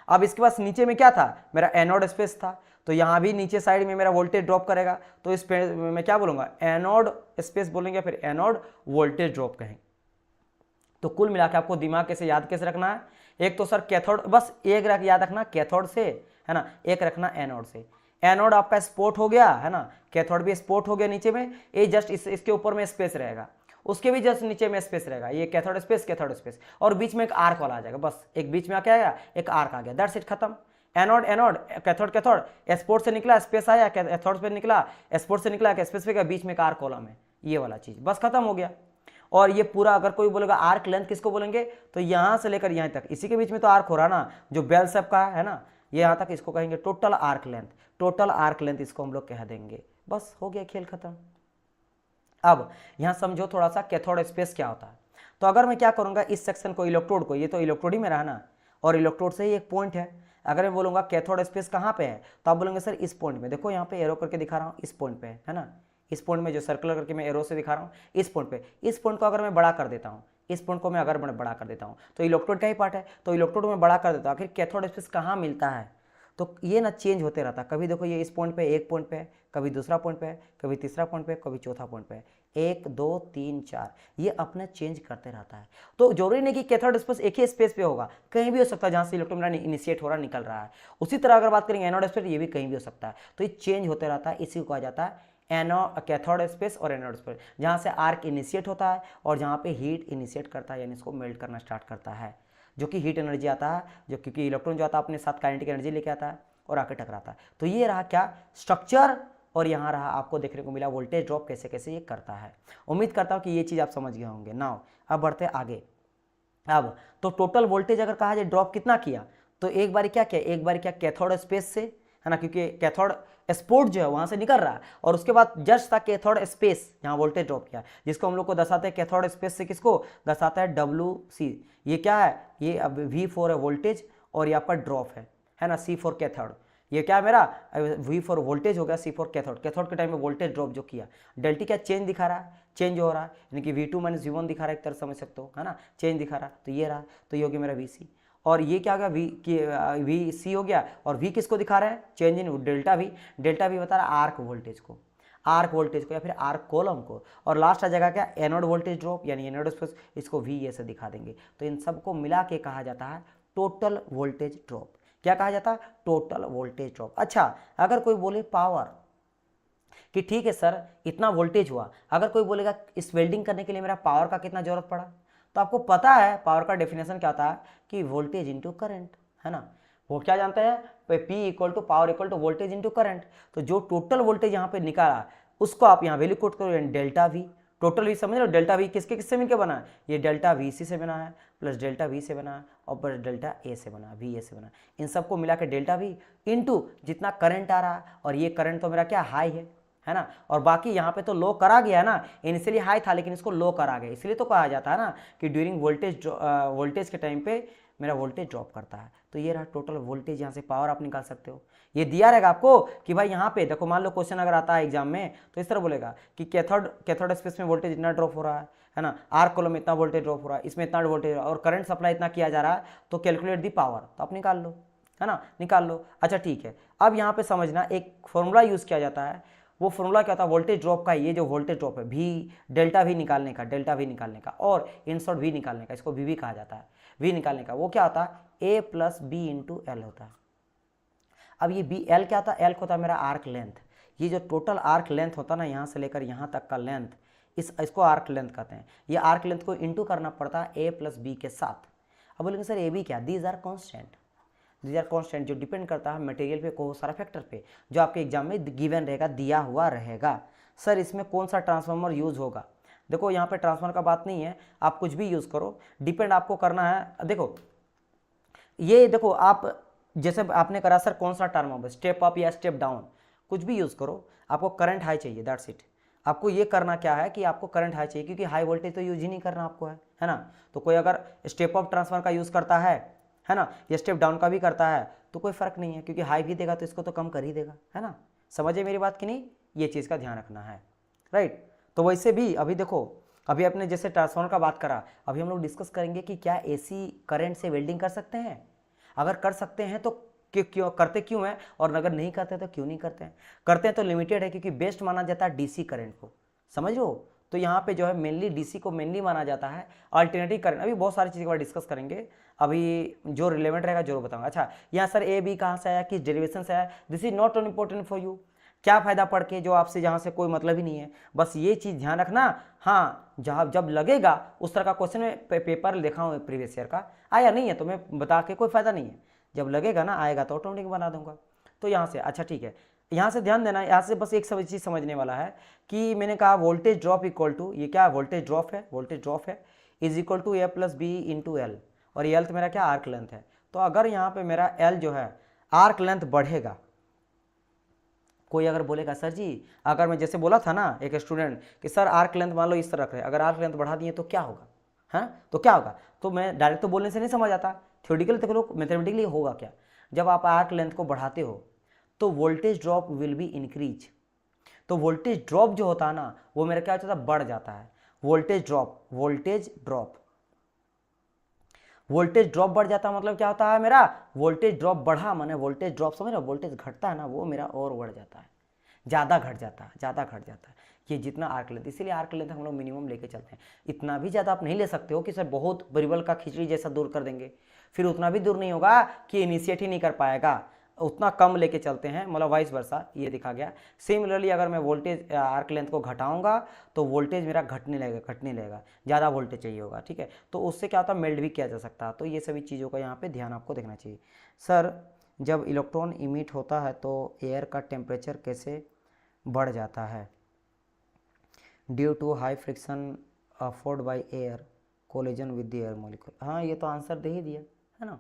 अब इसके पास नीचे में क्या था, मेरा एनोड स्पेस था, तो यहां भी नीचे साइड में मेरा वोल्टेज ड्रॉप करेगा, तो इस पे मैं क्या बोलूंगा, एनोड स्पेस बोलेंगे, फिर एनोड वोल्टेज ड्रॉप कहेंगे। तो कुल मिलाकर आपको दिमाग कैसे याद कैसे रखना है, एक तो सर कैथोड, बस एक याद रखना कैथोड से है ना, एक रखना एनोड से। एनोड आपका स्पोर्ट हो गया है ना, कैथोड भी स्पोर्ट हो गया, नीचे में ये जस्ट इसके ऊपर में स्पेस रहेगा, उसके भी जस्ट नीचे में स्पेस रहेगा, ये कैथोड स्पेस, और बीच में एक आर्क वाला आ जाएगा, बस एक बीच में आ क्या आएगा, एक आर्क आ गया, दैट्स इट, खत्म। एनोड कैथोड स्पोर्ट से निकला, स्पेस आया, कैथोड पे निकला, स्पोर्ट से निकला, स्पेस पे गया, बीच में एक आर्क कॉलम है, ये वाला चीज बस खत्म हो गया। और ये पूरा अगर कोई बोलेगा आर्क लेंथ किसको बोलेंगे, तो यहां से लेकर यहां तक, इसी के बीच में तो आर्क हो रहा ना, जो बेल शेप का है ना, ये यहां तक, इसको कहेंगे total arc length, total arc length इसको हम लोग कह देंगे, बस हो गया खेल खत्म। अब यहां समझो थोड़ा सा कैथोड स्पेस क्या होता है। तो अगर मैं क्या करूंगा, इस सेक्शन को, इलेक्ट्रोड को, ये तो इलेक्ट्रोड ही में रहा ना, और इलेक्ट्रोड से ही एक पॉइंट है, अगर मैं बोलूंगा कैथोड स्पेस कहां पे है, तो आप बोलेंगे सर इस पॉइंट में, देखो यहाँ पे एरो करके दिखा रहा हूँ, इस पॉइंट पे है ना, इस पॉइंट में जो सर्कुलर करके मैं एरो से दिखा रहा हूँ, इस पॉइंट पे, इस पॉइंट को अगर मैं बड़ा कर देता हूँ, इस पॉइंट को मैं अगर बड़ा कर देता हूँ, तो इलेक्ट्रोड का ही पार्ट है, तो इलेक्ट्रोड में बड़ा कर देता हूँ, आखिर कैथोड स्पेस कहाँ मिलता है, तो ये ना चेंज होते रहता है, कभी देखो ये इस पॉइंट पे, एक पॉइंट पे, कभी दूसरा पॉइंट पे, कभी तीसरा पॉइंट पे, कभी चौथा पॉइंट पे, 1 2 3 4, ये अपना चेंज करते रहता है। तो जरूरी नहीं कि कैथोड स्पेस एक ही स्पेस पे होगा, कहीं भी हो सकता है जहां से इलेक्ट्रॉन मेरा इनिशिएट हो रहा निकल रहा है। उसी तरह अगर बात करेंगे एनोड स्पेस, ये भी कहीं भी हो सकता है, तो ये चेंज होते रहता है, इसी को कहा जाता है कैथोड स्पेस और एनोड स्पेस, जहां से आर्क इनिशिएट होता है और जहां पे हीट इनिशिएट करता है, यानी इसको मेल्ट करना स्टार्ट करता है। जो कि हीट एनर्जी आता है, जो क्योंकि इलेक्ट्रॉन जो आता है अपने साथ काइनेटिक एनर्जी लेके आता है और आके टकराता है। तो ये रहा क्या स्ट्रक्चर, और यहाँ रहा आपको देखने को मिला वोल्टेज ड्रॉप कैसे कैसे ये करता है। उम्मीद करता हूँ कि ये चीज़ आप समझ गए होंगे। नाउ अब बढ़ते आगे। अब तो टोटल वोल्टेज अगर कहा जाए ड्रॉप कितना किया, तो एक बार क्या किया, एक बार क्या कैथोड स्पेस से, है ना, क्योंकि कैथोड स्पोर्ट जो है वहां से निकल रहा है, और उसके बाद जस्ट था कैथोड स्पेस, यहाँ वोल्टेज ड्रॉप किया, जिसको हम लोग को दर्शाते हैं कैथोड स्पेस से, किसको दर्शाता है WC। ये क्या है, ये अब V4 है वोल्टेज, और ये आपका ड्रॉप है ना, C4 कैथोड। ये क्या है मेरा V4 वोल्टेज हो गया, C4 कैथोड। कैथोड के टाइम में वोल्टेज ड्रॉप जो किया, डेल्टी क्या चेंज दिखा रहा है, चेंज हो रहा है, यानी कि V2 माइनस V1 दिखा रहा है, एक तरह समझ सकते हो, है ना, चेंज दिखा रहा है। तो ये रहा, तो ये हो गया मेरा VC, और ये क्या हो गया VC हो गया, और V किसको दिखा रहा है, change in delta V। Delta V बता रहा है आर्क वोल्टेज को, आर्क वोल्टेज को या फिर आर्क कॉलम को, और लास्ट आ जाएगा क्या एनोड वोल्टेज ड्रॉप, यानी एनोड स्पेस, इसको VA से दिखा देंगे। तो इन सबको मिला के कहा जाता है टोटल वोल्टेज ड्रॉप। क्या कहा जाता है, टोटल वोल्टेज ड्रॉप। अच्छा, अगर कोई बोले पावर, कि ठीक है सर इतना वोल्टेज हुआ, अगर कोई बोलेगा इस वेल्डिंग करने के लिए मेरा पावर का कितना जरूरत पड़ा, तो आपको पता है पावर का डेफिनेशन क्या होता है कि वोल्टेज इंटू करंट, है ना। वो क्या जानते हैं, P equal to power equal to voltage into current. तो जो टोटल वोल्टेज यहाँ पे निकाला उसको आप यहाँ वैल्यू कोट करो, डेल्टा V। टोटल V समझ लो, डेल्टा V किसके किससे मिलकर बना है, ये डेल्टा VC से बना है, प्लस डेल्टा V से बना है, और प्लस डेल्टा A से बना, VA से बना। इन सबको मिला के डेल्टा V इंटू जितना करंट आ रहा है, और ये करंट तो मेरा क्या हाई है ना, और बाकी यहाँ पे तो लो करा गया है ना, इनिशियली हाई था लेकिन इसको लो करा गया, इसलिए तो कहा जाता है ना कि ड्यूरिंग वोल्टेज के टाइम पे मेरा वोल्टेज ड्रॉप करता है। तो ये रहा टोटल वोल्टेज, यहाँ से पावर आप निकाल सकते हो। ये दिया रहेगा आपको कि भाई यहाँ पे देखो, मान लो क्वेश्चन अगर आता है एग्जाम में, तो इस तरह बोलेगा कि कैथोड स्पेस में वोल्टेज इतना ड्रॉप हो रहा है ना, आर्क कॉलम में इतना वोल्टेज ड्रॉप हो रहा है, इसमें इतना वोल्टेज और करंट सप्लाई इतना किया जा रहा है, तो कैलकुलेट दी पावर, तो आप निकाल लो, है ना, निकाल लो। अच्छा ठीक है, अब यहाँ पे समझना एक फॉर्मूला यूज किया जाता है, वो फॉर्मूला क्या होता है वोल्टेज ड्रॉप का, ये जो वोल्टेज ड्रॉप है डेल्टा V निकालने का, डेल्टा V निकालने का, और इन शॉर्ट V निकालने का, इसको VB कहा जाता है। V निकालने का वो क्या होता है A plus B into L होता है। अब ये L क्या होता है, L होता है मेरा आर्क लेंथ। ये जो टोटल आर्क लेंथ होता है ना, यहाँ से लेकर यहाँ तक का लेंथ, इसको आर्क लेंथ कहते हैं। ये आर्क लेंथ को इंटू करना पड़ता है A प्लस B के साथ। अब बोलेंगे सर AB क्या, these are constant, these are constant, जो डिपेंड करता है मटेरियल पे, को सारा फैक्टर पे, जो आपके एग्जाम में गिवन रहेगा, दिया हुआ रहेगा। सर इसमें कौन सा ट्रांसफार्मर यूज होगा, देखो यहाँ पे ट्रांसफार्मर का बात नहीं है, आप कुछ भी यूज करो, डिपेंड आपको करना है। देखो ये देखो, आप जैसे आपने करा सर कौन सा ट्रांसफार्मर, स्टेप अप या स्टेप डाउन, कुछ भी यूज करो, आपको करंट हाई चाहिए, दैट्स इट। आपको ये करना क्या है कि आपको करंट हाई चाहिए, क्योंकि हाई वोल्टेज तो यूज ही नहीं करना आपको, है ना। तो कोई अगर स्टेप अप ट्रांसफार्मर का यूज करता है ना, ये स्टेप डाउन का भी करता है, तो कोई फर्क नहीं है, क्योंकि हाई भी देगा तो इसको तो कम कर ही देगा, है ना। समझे मेरी बात कि नहीं, ये चीज़ का ध्यान रखना है, राइट। तो वैसे भी अभी देखो, अभी आपने जैसे ट्रांसफार्मर का बात करा, अभी हम लोग डिस्कस करेंगे कि क्या AC करंट से वेल्डिंग कर सकते हैं। अगर कर सकते हैं तो क्यों करते क्यों हैं, और अगर नहीं करते तो क्यों नहीं करते हैं। करते हैं तो लिमिटेड है, क्योंकि बेस्ट माना जाता है DC करंट को, समझ लो। तो यहाँ पे जो है मेनली DC को मेनली माना जाता है, अल्टरनेटिव करंट अभी बहुत सारी चीज़ों के बारे डिस्कस करेंगे, अभी जो रिलेवेंट रहेगा जरूर बताऊंगा। अच्छा यहाँ सर AB कहाँ से आया, किस डेरिवेशन से आया, this is not important for you, क्या फ़ायदा पढ़ के जो आपसे जहाँ से कोई मतलब ही नहीं है, बस ये चीज़ ध्यान रखना। हाँ जब लगेगा उस तरह का क्वेश्चन में पेपर लिखा हूँ प्रीवियस ईयर का, आया नहीं है तो मैं बता के कोई फ़ायदा नहीं है, जब लगेगा ना आएगा तो ऑटोमेटिक बना दूंगा। तो यहाँ से अच्छा ठीक है, यहाँ से ध्यान देना, यहाँ से बस एक चीज़ समझने वाला है कि मैंने कहा वोल्टेज ड्रॉप इक्वल टू, ये क्या वोल्टेज ड्रॉप है is equal to A plus B into L, और ये L तो मेरा क्या आर्क लेंथ है। तो अगर यहाँ पे मेरा L जो है आर्क लेंथ बढ़ेगा, कोई अगर बोलेगा सर जी, अगर मैं जैसे बोला था ना एक स्टूडेंट कि सर आर्क लेंथ मान लो इस तरह रख रहे, अगर आर्क लेंथ बढ़ा दिए तो क्या होगा, हाँ तो क्या होगा, तो मैं डायरेक्ट तो बोलने से नहीं समझ आता, थ्योरेटिकली देख लो, मैथमेटिकली होगा क्या, जब आप आर्क लेंथ को बढ़ाते हो तो voltage drop will be increase. तो वोल्टेज ड्रॉप जो होता है ना वो मेरा क्या होता है, बढ़ जाता है। वोल्टेज ड्रॉप बढ़ जाता है, मतलब क्या होता है मेरा वोल्टेज ड्रॉप बढ़ा, माने वोल्टेज ड्रॉप समझ रहे हो, वोल्टेज घटता है ना वो मेरा और बढ़ जाता है, ज़्यादा घट जाता है ये जितना आर्क लेंथ, इसीलिए आर्क लेंथ हम लोग मिनिमम लेके चलते हैं। इतना भी ज़्यादा आप नहीं ले सकते हो कि सर बहुत बरिबल का खिचड़ी जैसा दूर कर देंगे, फिर उतना भी दूर नहीं होगा कि इनिशिएट ही नहीं कर पाएगा, उतना कम लेके चलते हैं, मतलब वाइस वर्सा, ये दिखा गया। सिमिलरली अगर मैं वोल्टेज आर्क लेंथ को घटाऊंगा तो वोल्टेज मेरा घटने लगेगा, ज़्यादा वोल्टेज चाहिए होगा, ठीक है। तो उससे क्या होता है, मेल्ट भी किया जा सकता है। तो ये सभी चीज़ों का यहाँ पे ध्यान आपको देखना चाहिए। सर जब इलेक्ट्रॉन इमिट होता है तो एयर का टेम्परेचर कैसे बढ़ जाता है? Due to high friction afford by air collision with the air molecule. हाँ, ये तो आंसर दे ही दिया है ना,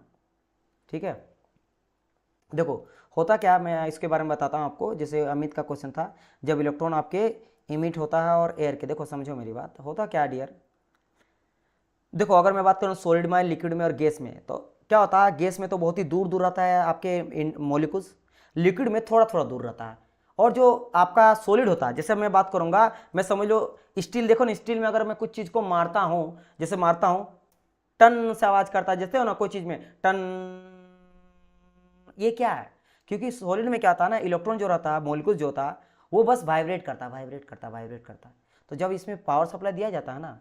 ठीक है। देखो होता क्या, मैं इसके बारे में बताता हूँ आपको। जैसे अमित का क्वेश्चन था, जब इलेक्ट्रॉन आपके इमिट होता है और एयर के, देखो समझो मेरी बात, होता क्या डियर, देखो अगर मैं बात करूँ सॉलिड में, लिक्विड में और गैस में, तो क्या होता है, गैस में तो बहुत ही दूर दूर रहता है आपके मॉलिक्यूल्स, लिक्विड में थोड़ा थोड़ा दूर रहता है। और जो आपका सॉलिड होता है, जैसे मैं बात करूंगा, मैं समझ लो स्टील, देखो ना स्टील में अगर मैं कुछ चीज़ को मारता हूँ, जैसे मारता हूँ, टन से आवाज़ करता है, जैसे हो ना कोई चीज़ में टन, ये क्या है, क्योंकि सॉलिड में क्या था ना, इलेक्ट्रॉन जो रहता है, मॉलिक्यूल जो होता है, वो बस वाइब्रेट करता है, वाइब्रेट करता है, वाइब्रेट करता है। तो जब इसमें पावर सप्लाई दिया जाता है ना,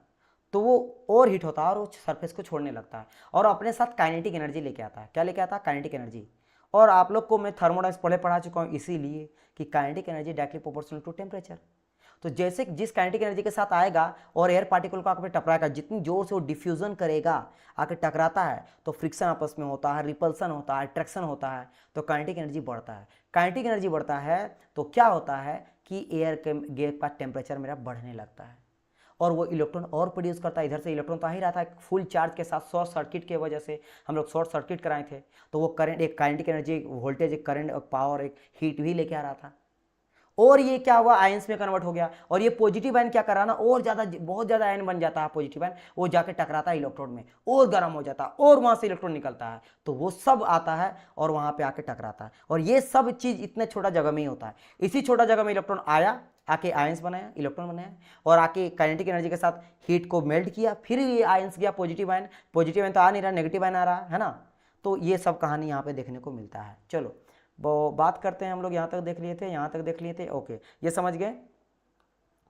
तो वो और हीट होता है और वो सरफेस को छोड़ने लगता है और अपने साथ काइनेटिक एनर्जी लेके आता है। क्या लेके आता है? Kinetic energy. और आप लोग को मैं थर्मोडायनेमिक्स पहले पढ़ा चुका हूँ, इसीलिए कि kinetic energy directly proportional to temperature. तो जैसे जिस काइनेटिक एनर्जी के साथ आएगा और एयर पार्टिकल को आकर टकराएगा, जितनी जोर से वो डिफ्यूजन करेगा, आकर टकराता है, तो फ्रिक्शन आपस में होता है, रिपल्सन होता है, अट्रैक्शन होता है, तो काइनेटिक एनर्जी बढ़ता है। काइनेटिक एनर्जी बढ़ता है तो क्या होता है कि एयर के गैस का टेम्परेचर मेरा बढ़ने लगता है और वो इलेक्ट्रॉन और प्रोड्यूस करता है। इधर से इलेक्ट्रॉन तो आ ही रहा था फुल चार्ज के साथ, शॉर्ट सर्किट की वजह से हम लोग शॉर्ट सर्किट कराए थे, तो वो करंट, एक काइनेटिक एनर्जी, एक वोल्टेज, एक करंट, एक पावर, एक हीट भी लेके आ रहा था। और ये क्या हुआ, आयंस में कन्वर्ट हो गया और ये पॉजिटिव आयन क्या कर रहा ना, और ज्यादा, बहुत ज्यादा आयन बन जाता है पॉजिटिव आयन, वो जाके टकराता है इलेक्ट्रोड में और गर्म हो जाता है और वहां से इलेक्ट्रॉन निकलता है, तो वो सब आता है और वहां पे आके टकराता है। और ये सब चीज इतने छोटा जगह में ही होता है। इसी छोटा जगह में इलेक्ट्रॉन आया, आके आयंस बनाया, इलेक्ट्रॉन बनाया और आके काइनेटिक एनर्जी के साथ हीट को मेल्ट किया, फिर ये आयंस गया पॉजिटिव आयन, पॉजिटिव आयन तो आ नहीं रहा, नेगेटिव आयन आ रहा है ना। तो ये सब कहानी यहाँ पे देखने को मिलता है। चलो वो बात करते हैं, हम लोग यहाँ तक देख लिए थे, यहाँ तक देख लिए थे, ओके ये समझ गए।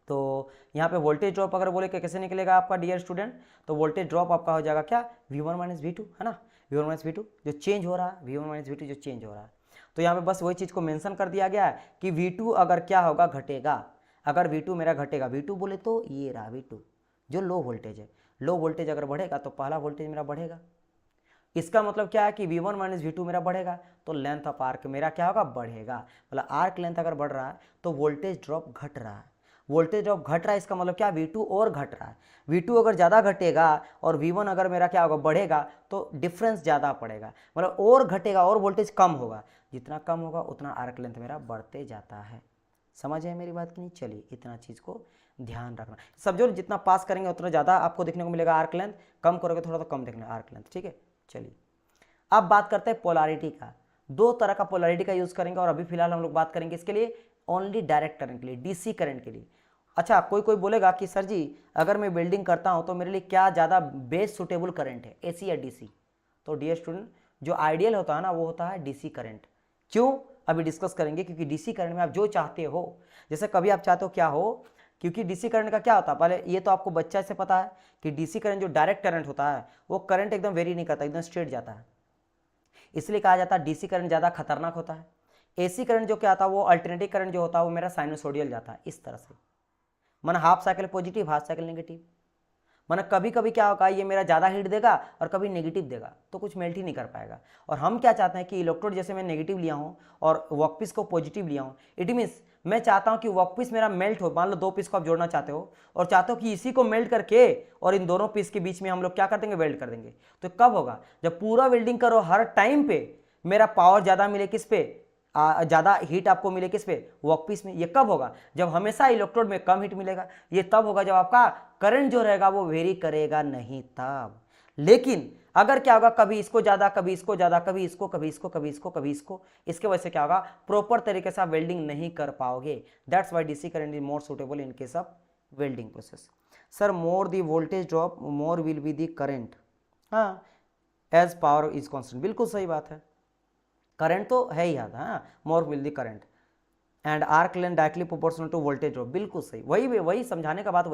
तो यहाँ पे वोल्टेज ड्रॉप अगर बोले कि कैसे निकलेगा आपका डियर स्टूडेंट, तो वोल्टेज ड्रॉप आपका हो जाएगा क्या, V1 माइनस V2 है ना, V1 माइनस V2 जो चेंज हो रहा है, V1 माइनस V2 जो चेंज हो रहा है। तो यहाँ पे बस वही चीज़ को मेंशन कर दिया गया है कि V2 अगर क्या होगा, घटेगा। अगर V2 मेरा घटेगा, V2 बोले तो ये रहा V2 जो लो वोल्टेज है, लो वोल्टेज अगर बढ़ेगा तो पहला वोल्टेज मेरा बढ़ेगा। इसका मतलब क्या है कि V1 माइनस V2 मेरा बढ़ेगा, तो लेंथ ऑफ आर्क मेरा क्या होगा, बढ़ेगा। मतलब आर्क लेंथ अगर बढ़ रहा है तो वोल्टेज ड्रॉप घट रहा है, वोल्टेज ड्रॉप घट रहा है, इसका मतलब क्या, V2 और घट रहा है। V2 अगर ज़्यादा घटेगा और V1 अगर मेरा क्या होगा, बढ़ेगा, तो डिफरेंस ज़्यादा पड़ेगा, मतलब और घटेगा और वोल्टेज कम होगा, जितना कम होगा उतना आर्क लेंथ मेरा बढ़ते जाता है। समझ है मेरी बात की नहीं? चलिए इतना चीज़ को ध्यान रखना, समझो जितना पास करेंगे उतना ज़्यादा आपको देखने को मिलेगा आर्क लेंथ, कम करोगे थोड़ा तो कम देखना आर्क लेंथ, ठीक है। चलिए अब बात करते हैं पोलैरिटी का। दो तरह का पोलैरिटी का यूज करेंगे और अभी फिलहाल हम लोग बात करेंगे इसके लिए ओनली डायरेक्ट करंट के लिए, डीसी करंट के लिए। अच्छा कोई बोलेगा कि सर जी अगर मैं वेल्डिंग करता हूं तो मेरे लिए क्या ज़्यादा बेस्ट सुटेबल करंट है, एसी या डीसी? तो डियर स्टूडेंट जो आइडियल होता है ना वो होता है डीसी करंट। क्यों, अभी डिस्कस करेंगे। क्योंकि डीसी करंट में आप जो चाहते हो, जैसे कभी आप चाहते हो क्या हो, क्योंकि डीसी करंट का क्या होता है, पहले ये तो आपको बच्चा से पता है कि डीसी करंट जो डायरेक्ट करंट होता है वो करंट एकदम वेरी नहीं करता, एकदम स्ट्रेट जाता है, इसलिए कहा जाता है डीसी करंट ज़्यादा खतरनाक होता है। एसी करंट जो क्या था, वो अल्टरनेटिव करंट जो होता है वो मेरा साइनोसोडियल जाता है इस तरह से, माना half cycle positive half cycle negative. माना कभी कभी क्या होगा, ये मेरा ज़्यादा हीट देगा और कभी नेगेटिव देगा, तो कुछ मेल्ट ही नहीं कर पाएगा। और हम क्या चाहते हैं कि इलेक्ट्रोड जैसे मैं नेगेटिव लिया हूँ और वर्कपीस को पॉजिटिव लिया हूँ, इट मीन्स मैं चाहता हूँ कि वर्कपीस मेरा मेल्ट हो। मान लो दो पीस को आप जोड़ना चाहते हो और चाहते हो कि इसी को मेल्ट करके और इन दोनों पीस के बीच में हम लोग क्या कर देंगे, वेल्ड कर देंगे। तो कब होगा, जब पूरा वेल्डिंग करो हर टाइम पे मेरा पावर ज़्यादा मिले किस पे, ज़्यादा हीट आपको मिले किस पे, वर्कपीस में। ये कब होगा, जब हमेशा इलेक्ट्रोड में कम हीट मिलेगा। ये तब होगा जब आपका करंट जो रहेगा वो वेरी करेगा नहीं तब। लेकिन अगर क्या होगा, कभी इसको ज़्यादा कभी इसको ज़्यादा, कभी इसको कभी इसको कभी इसको कभी इसको, इसके वजह से क्या होगा, प्रॉपर तरीके से आप वेल्डिंग नहीं कर पाओगे। That's why DC current is more suitable in case of welding process. Sir more the voltage drop more will be the current, हाँ एज पावर इज कॉन्स्टेंट, बिल्कुल सही बात है। करंट तो है ही आता है, more will the current and arc length directly proportional to voltage drop, बिल्कुल सही। वही समझाने का बात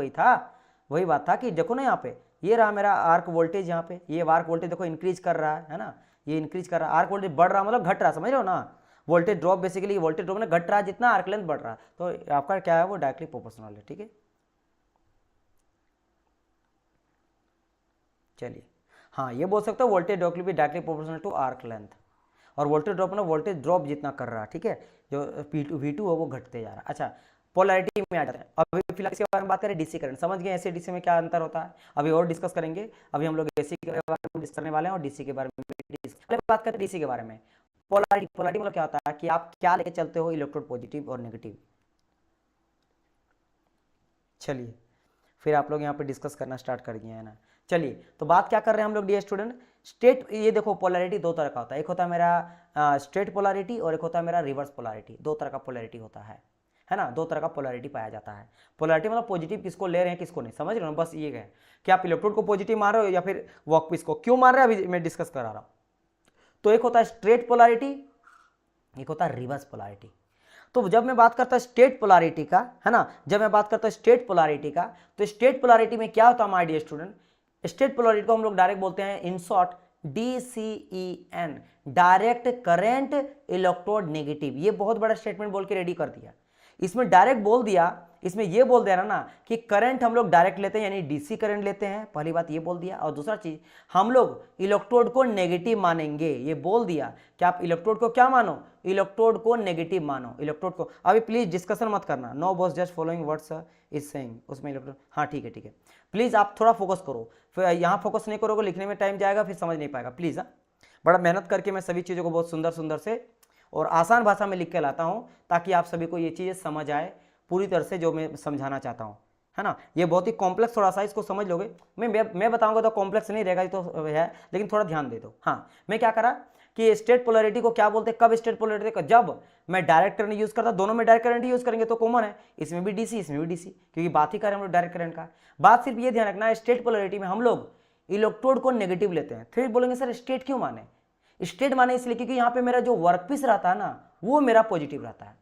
वही बात था कि देखो ना यहाँ पे ये रहा मेरा आर्क वोल्टेज, यहाँ पे ये आर्क वोल्टेज देखो इंक्रीज कर रहा है ना, ये इंक्रीज कर रहा है, आर्क वोल्टेज बढ़ रहा मतलब घट रहा, समझ रहे हो ना। Voltage drop basically voltage drop ना घट रहा है जितना आर्क लेंथ बढ़ रहा है, तो आपका क्या है वो डायरेक्टली प्रोपोर्शनल है। ठीक है, चलिए हाँ ये बोल सकते हो वोल्टेज ड्रॉप भी directly proportional to arc length, और वोल्टेज ड्रॉप ना वोल्टेज ड्रॉप जितना कर रहा है, ठीक है, जो V2 है वो घटते जा रहा है। अच्छा पोलैरिटी में आ जाते हैं। अभी फिलहाल इसके बारे में बात करें डीसी करंट, समझ गए एसी डीसी में क्या अंतर होता है, अभी और डिस्कस करेंगे। अभी हम लोग एसी के बारे में डिस्कस करने वाले हैं और डीसी के बारे में बात करते हैं। डीसी के बारे में पोलैरिटी मतलब क्या होता है कि आप क्या लेके चलते हो, इलेक्ट्रोड पॉजिटिव और नेगेटिव। चलिए फिर आप लोग यहाँ पे डिस्कस करना स्टार्ट कर दिए हैं ना। चलिए तो बात क्या कर रहे हैं हम लोग डियर स्टूडेंट, स्टेट, ये देखो पोलैरिटी दो तरह का होता है, एक होता है मेरा स्ट्रेट पोलैरिटी और एक होता है मेरा रिवर्स पोलैरिटी। दो तरह का पोलैरिटी होता है ना, दो तरह का पोलैरिटी पाया जाता है। पोलैरिटी मतलब पॉजिटिव किसको ले रहे हैं किसको नहीं, समझ रहे हो, बस ये है कि आप इलेक्ट्रोड को पॉजिटिव मार रहे हो या फिर वर्कपीस को, क्यों मार रहे हैं अभी मैं डिस्कस करा रहा हूँ। तो एक होता है स्ट्रेट पोलैरिटी, एक होता है रिवर्स पोलैरिटी। तो जब मैं बात करता हूं स्टेट पोलैरिटी का, है ना, जब मैं बात करता हूं स्टेट पोलैरिटी का, तो स्टेट पोलैरिटी में क्या होता है my dear student, straight polarity को हम लोग डायरेक्ट बोलते हैं in short DCEN, direct current electrode negative. ये बहुत बड़ा स्टेटमेंट बोल के रेडी कर दिया, इसमें डायरेक्ट बोल दिया, इसमें ये बोल देना ना कि करंट हम लोग डायरेक्ट लेते हैं यानी डीसी करंट लेते हैं, पहली बात ये बोल दिया। और दूसरा चीज हम लोग इलेक्ट्रोड को नेगेटिव मानेंगे, ये बोल दिया कि आप इलेक्ट्रोड को क्या मानो, इलेक्ट्रोड को नेगेटिव मानो, इलेक्ट्रोड को। अभी प्लीज डिस्कशन मत करना, no boss just following words is saying, उसमें इलेक्ट्रोड, हाँ ठीक है प्लीज आप थोड़ा फोकस करो, फिर यहाँ फोकस नहीं करोगे लिखने में टाइम जाएगा, फिर समझ नहीं पाएगा प्लीज। हाँ बड़ा मेहनत करके मैं सभी चीज़ों को बहुत सुंदर सुंदर से और आसान भाषा में लिख के लाता हूँ ताकि आप सभी को ये चीज़ें समझ आए पूरी तरह से जो मैं समझाना चाहता हूँ, है ना। ये बहुत ही कॉम्प्लेक्स थोड़ा सा, इसको समझ लोगे, मैं बताऊंगा तो कॉम्प्लेक्स नहीं रहेगा, ये तो है, लेकिन थोड़ा ध्यान दे दो। हाँ मैं क्या करा कि स्टेट पोलैरिटी को क्या बोलते हैं, कब स्टेट पोलैरिटी को, जब मैं डायरेक्ट करंट यूज करता, दोनों में डायरेक्ट करंट यूज करेंगे तो कॉमन है, इसमें भी डीसी इसमें भी डीसी, क्योंकि बात ही करें हम लोग डायरेक्ट करंट का। बात सिर्फ ये ध्यान रखना है स्टेट पोलैरिटी में हम लोग इलेक्ट्रोड को नेगेटिव लेते हैं। फिर बोलेंगे सर स्टेट क्यों माने, स्टेट माने इसलिए क्योंकि यहाँ पे मेरा जो वर्कपीस रहता है ना वो मेरा पॉजिटिव रहता है,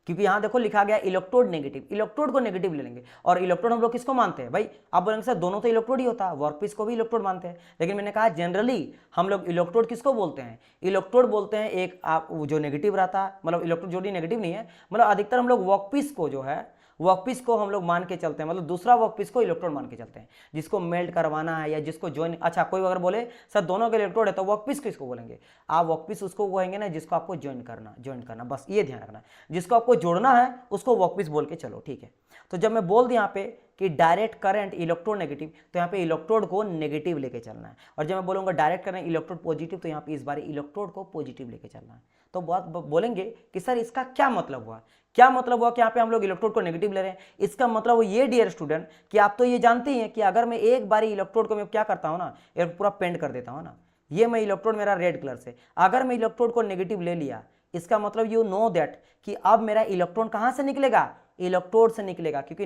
क्योंकि यहां देखो लिखा गया इलेक्ट्रोड नेगेटिव, इलेक्ट्रोड को नेगेटिव ले लेंगे। और इलेक्ट्रोड हम लोग किसको मानते हैं भाई, आप बोलेंगे सर दोनों तो इलेक्ट्रोड ही होता है, वर्कपीस को भी इलेक्ट्रोड मानते हैं, लेकिन मैंने कहा जनरली हम लोग इलेक्ट्रोड किसको बोलते हैं, इलेक्ट्रोड बोलते हैं एक आप जो नेगेटिव रहता है, मतलब इलेक्ट्रोड जो नेगेटिव नहीं है, मतलब अधिकतर हम लोग वर्कपीस को जो है वर्कपीस को हम लोग मान के चलते हैं, मतलब दूसरा वर्कपीस को इलेक्ट्रोड मान के चलते हैं, जिसको मेल्ट करवाना है या जिसको ज्वाइन। अच्छा कोई अगर बोले सर दोनों के इलेक्ट्रोड है तो वर्कपीस किसको बोलेंगे, आप वर्कपीस उसको कहेंगे ना जिसको आपको ज्वाइन करना, बस ये ध्यान रखना, जिसको आपको जोड़ना है उसको वर्कपीस बोल के चलो, ठीक है। तो जब मैं बोल दिया यहाँ पे कि डायरेक्ट करंट इलेक्ट्रोड नेगेटिव, तो यहाँ पे इलेक्ट्रोड को नेगेटिव लेके चलना है, और जब मैं बोलूँगा डायरेक्ट करंट इलेक्ट्रोड पॉजिटिव, तो यहाँ पे इस बार इलेक्ट्रोड को पॉजिटिव लेके चलना है। तो बात बोलेंगे कि सर इसका क्या मतलब हुआ, क्या मतलब हुआ कि यहाँ पे हम लोग इलेक्ट्रोड को नेगेटिव ले रहे हैं। इसका मतलब ये डियर स्टूडेंट कि आप तो ये जानते ही हैं कि अगर मैं एक बारी इलेक्ट्रोड को मैं क्या करता हूँ ना, एक पूरा पेंट कर देता हूँ ना, ये मैं इलेक्ट्रोड मेरा रेड कलर से, अगर मैं इलेक्ट्रोड को नेगेटिव ले लिया, इसका मतलब यू नो दैट कि अब मेरा इलेक्ट्रॉन कहाँ से निकलेगा, इलेक्ट्रोड से निकलेगा, क्योंकि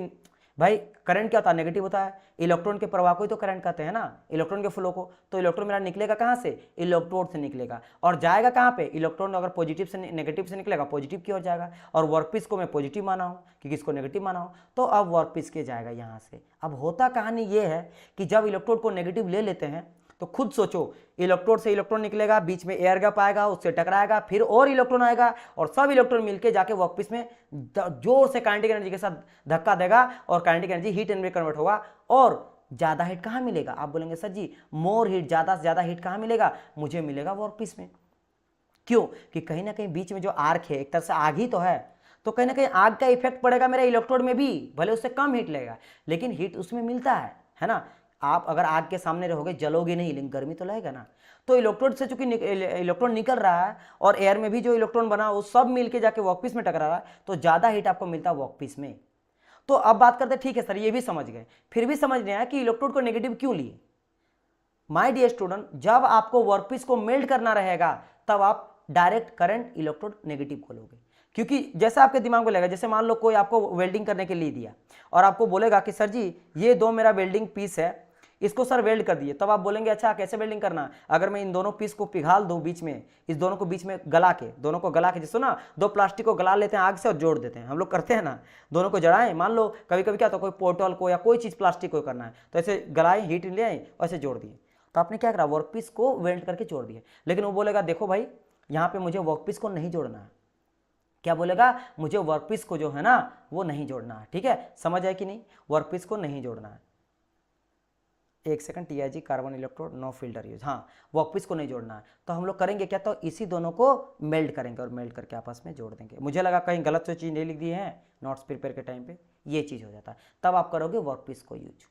भाई करंट क्या होता है, नेगेटिव होता है, इलेक्ट्रॉन के प्रवाह को ही तो करंट कहते हैं ना, इलेक्ट्रॉन के फ्लो को। तो इलेक्ट्रॉन मेरा निकलेगा कहाँ से, इलेक्ट्रोड से निकलेगा, और जाएगा कहाँ पे, इलेक्ट्रॉन अगर पॉजिटिव से नेगेटिव से निकलेगा पॉजिटिव की ओर जाएगा, और वर्कपीस को मैं पॉजिटिव माना हूँ क्योंकि इसको नेगेटिव माना हूँ, तो अब वर्कपीस के जाएगा यहाँ से। अब होता कहानी ये है कि जब इलेक्ट्रोड को नेगेटिव ले लेते हैं तो खुद सोचो, इलेक्ट्रोड से इलेक्ट्रॉन निकलेगा, बीच में एयर गैप आएगा, उससे टकराएगा, फिर और इलेक्ट्रॉन आएगा, और सब इलेक्ट्रॉन मिलके जाके वर्कपीस में जोर से काइनेटिक एनर्जी के साथ धक्का देगा, और काइनेटिक एनर्जी हीट एनर्जी में कन्वर्ट होगा, और ज्यादा हीट कहाँ मिलेगा, आप बोलेंगे सर जी मोर हीट, ज्यादा से ज्यादा हीट कहाँ मिलेगा, मुझे मिलेगा वर्कपीस में। क्यों कि कहीं ना कहीं बीच में जो आर्क है एक तरह से आग ही तो है, तो कहीं ना कहीं आग का इफेक्ट पड़ेगा मेरे इलेक्ट्रोड में भी, भले उससे कम हीट लगेगा लेकिन हीट उसमें मिलता है ना। आप अगर आग के सामने रहोगे जलोगे नहीं, लेकिन गर्मी तो लगेगा ना। तो इलेक्ट्रोड से चूंकि इलेक्ट्रॉन निकल रहा है और एयर में भी जो इलेक्ट्रॉन बना वो सब मिलके जाके वर्कपीस में टकरा रहा है, तो ज्यादा हीट आपको मिलता है वर्कपीस में। तो अब बात करते हैं, ठीक है सर ये भी समझ गए, फिर भी समझ नहीं आया कि इलेक्ट्रोड को नेगेटिव क्यों लिए। माय डियर स्टूडेंट, जब आपको वर्कपीस को मेल्ट करना रहेगा तब आप डायरेक्ट करंट इलेक्ट्रोड नेगेटिव को लोगे, क्योंकि जैसे आपके दिमाग में लगेगा, जैसे मान लो कोई आपको वेल्डिंग करने के लिए दिया और आपको बोलेगा कि सर जी ये दो मेरा वेल्डिंग पीस है, इसको सर वेल्ड कर दिए, तब आप बोलेंगे अच्छा कैसे वेल्डिंग करना, अगर मैं इन दोनों पीस को पिघाल दूं बीच में, इस दोनों को बीच में गला के, दोनों को गला के, जैसे ना दो प्लास्टिक को गला लेते हैं आग से और जोड़ देते हैं, हम लोग करते हैं ना, दोनों को जड़ाएं, मान लो कभी कभी क्या होता है कोई पोर्टल को या कोई चीज प्लास्टिक को करना है तो ऐसे गलाए, हीट ले आए और ऐसे जोड़ दिए, तो आपने क्या करा, वर्कपीस को वेल्ड करके जोड़ दिए। लेकिन वो बोलेगा देखो भाई यहाँ पे मुझे वर्कपीस को नहीं जोड़ना है। क्या बोलेगा, मुझे वर्कपीस को जो है ना वो नहीं जोड़ना है। ठीक है, समझ आए कि नहीं, वर्कपीस को नहीं जोड़ना है। एक second, TIG carbon electrode no filter use, हाँ वर्कपीस को नहीं जोड़ना है। तो हम लोग करेंगे क्या, तो इसी दोनों को मेल्ट करेंगे और मेल्ट करके आपस में जोड़ देंगे। मुझे लगा कहीं गलत से चीज़ नहीं लिख दी है नोट्स प्रिपेयर के टाइम पे, ये चीज़ हो जाता है। तब आप करोगे वर्कपीस को यूज,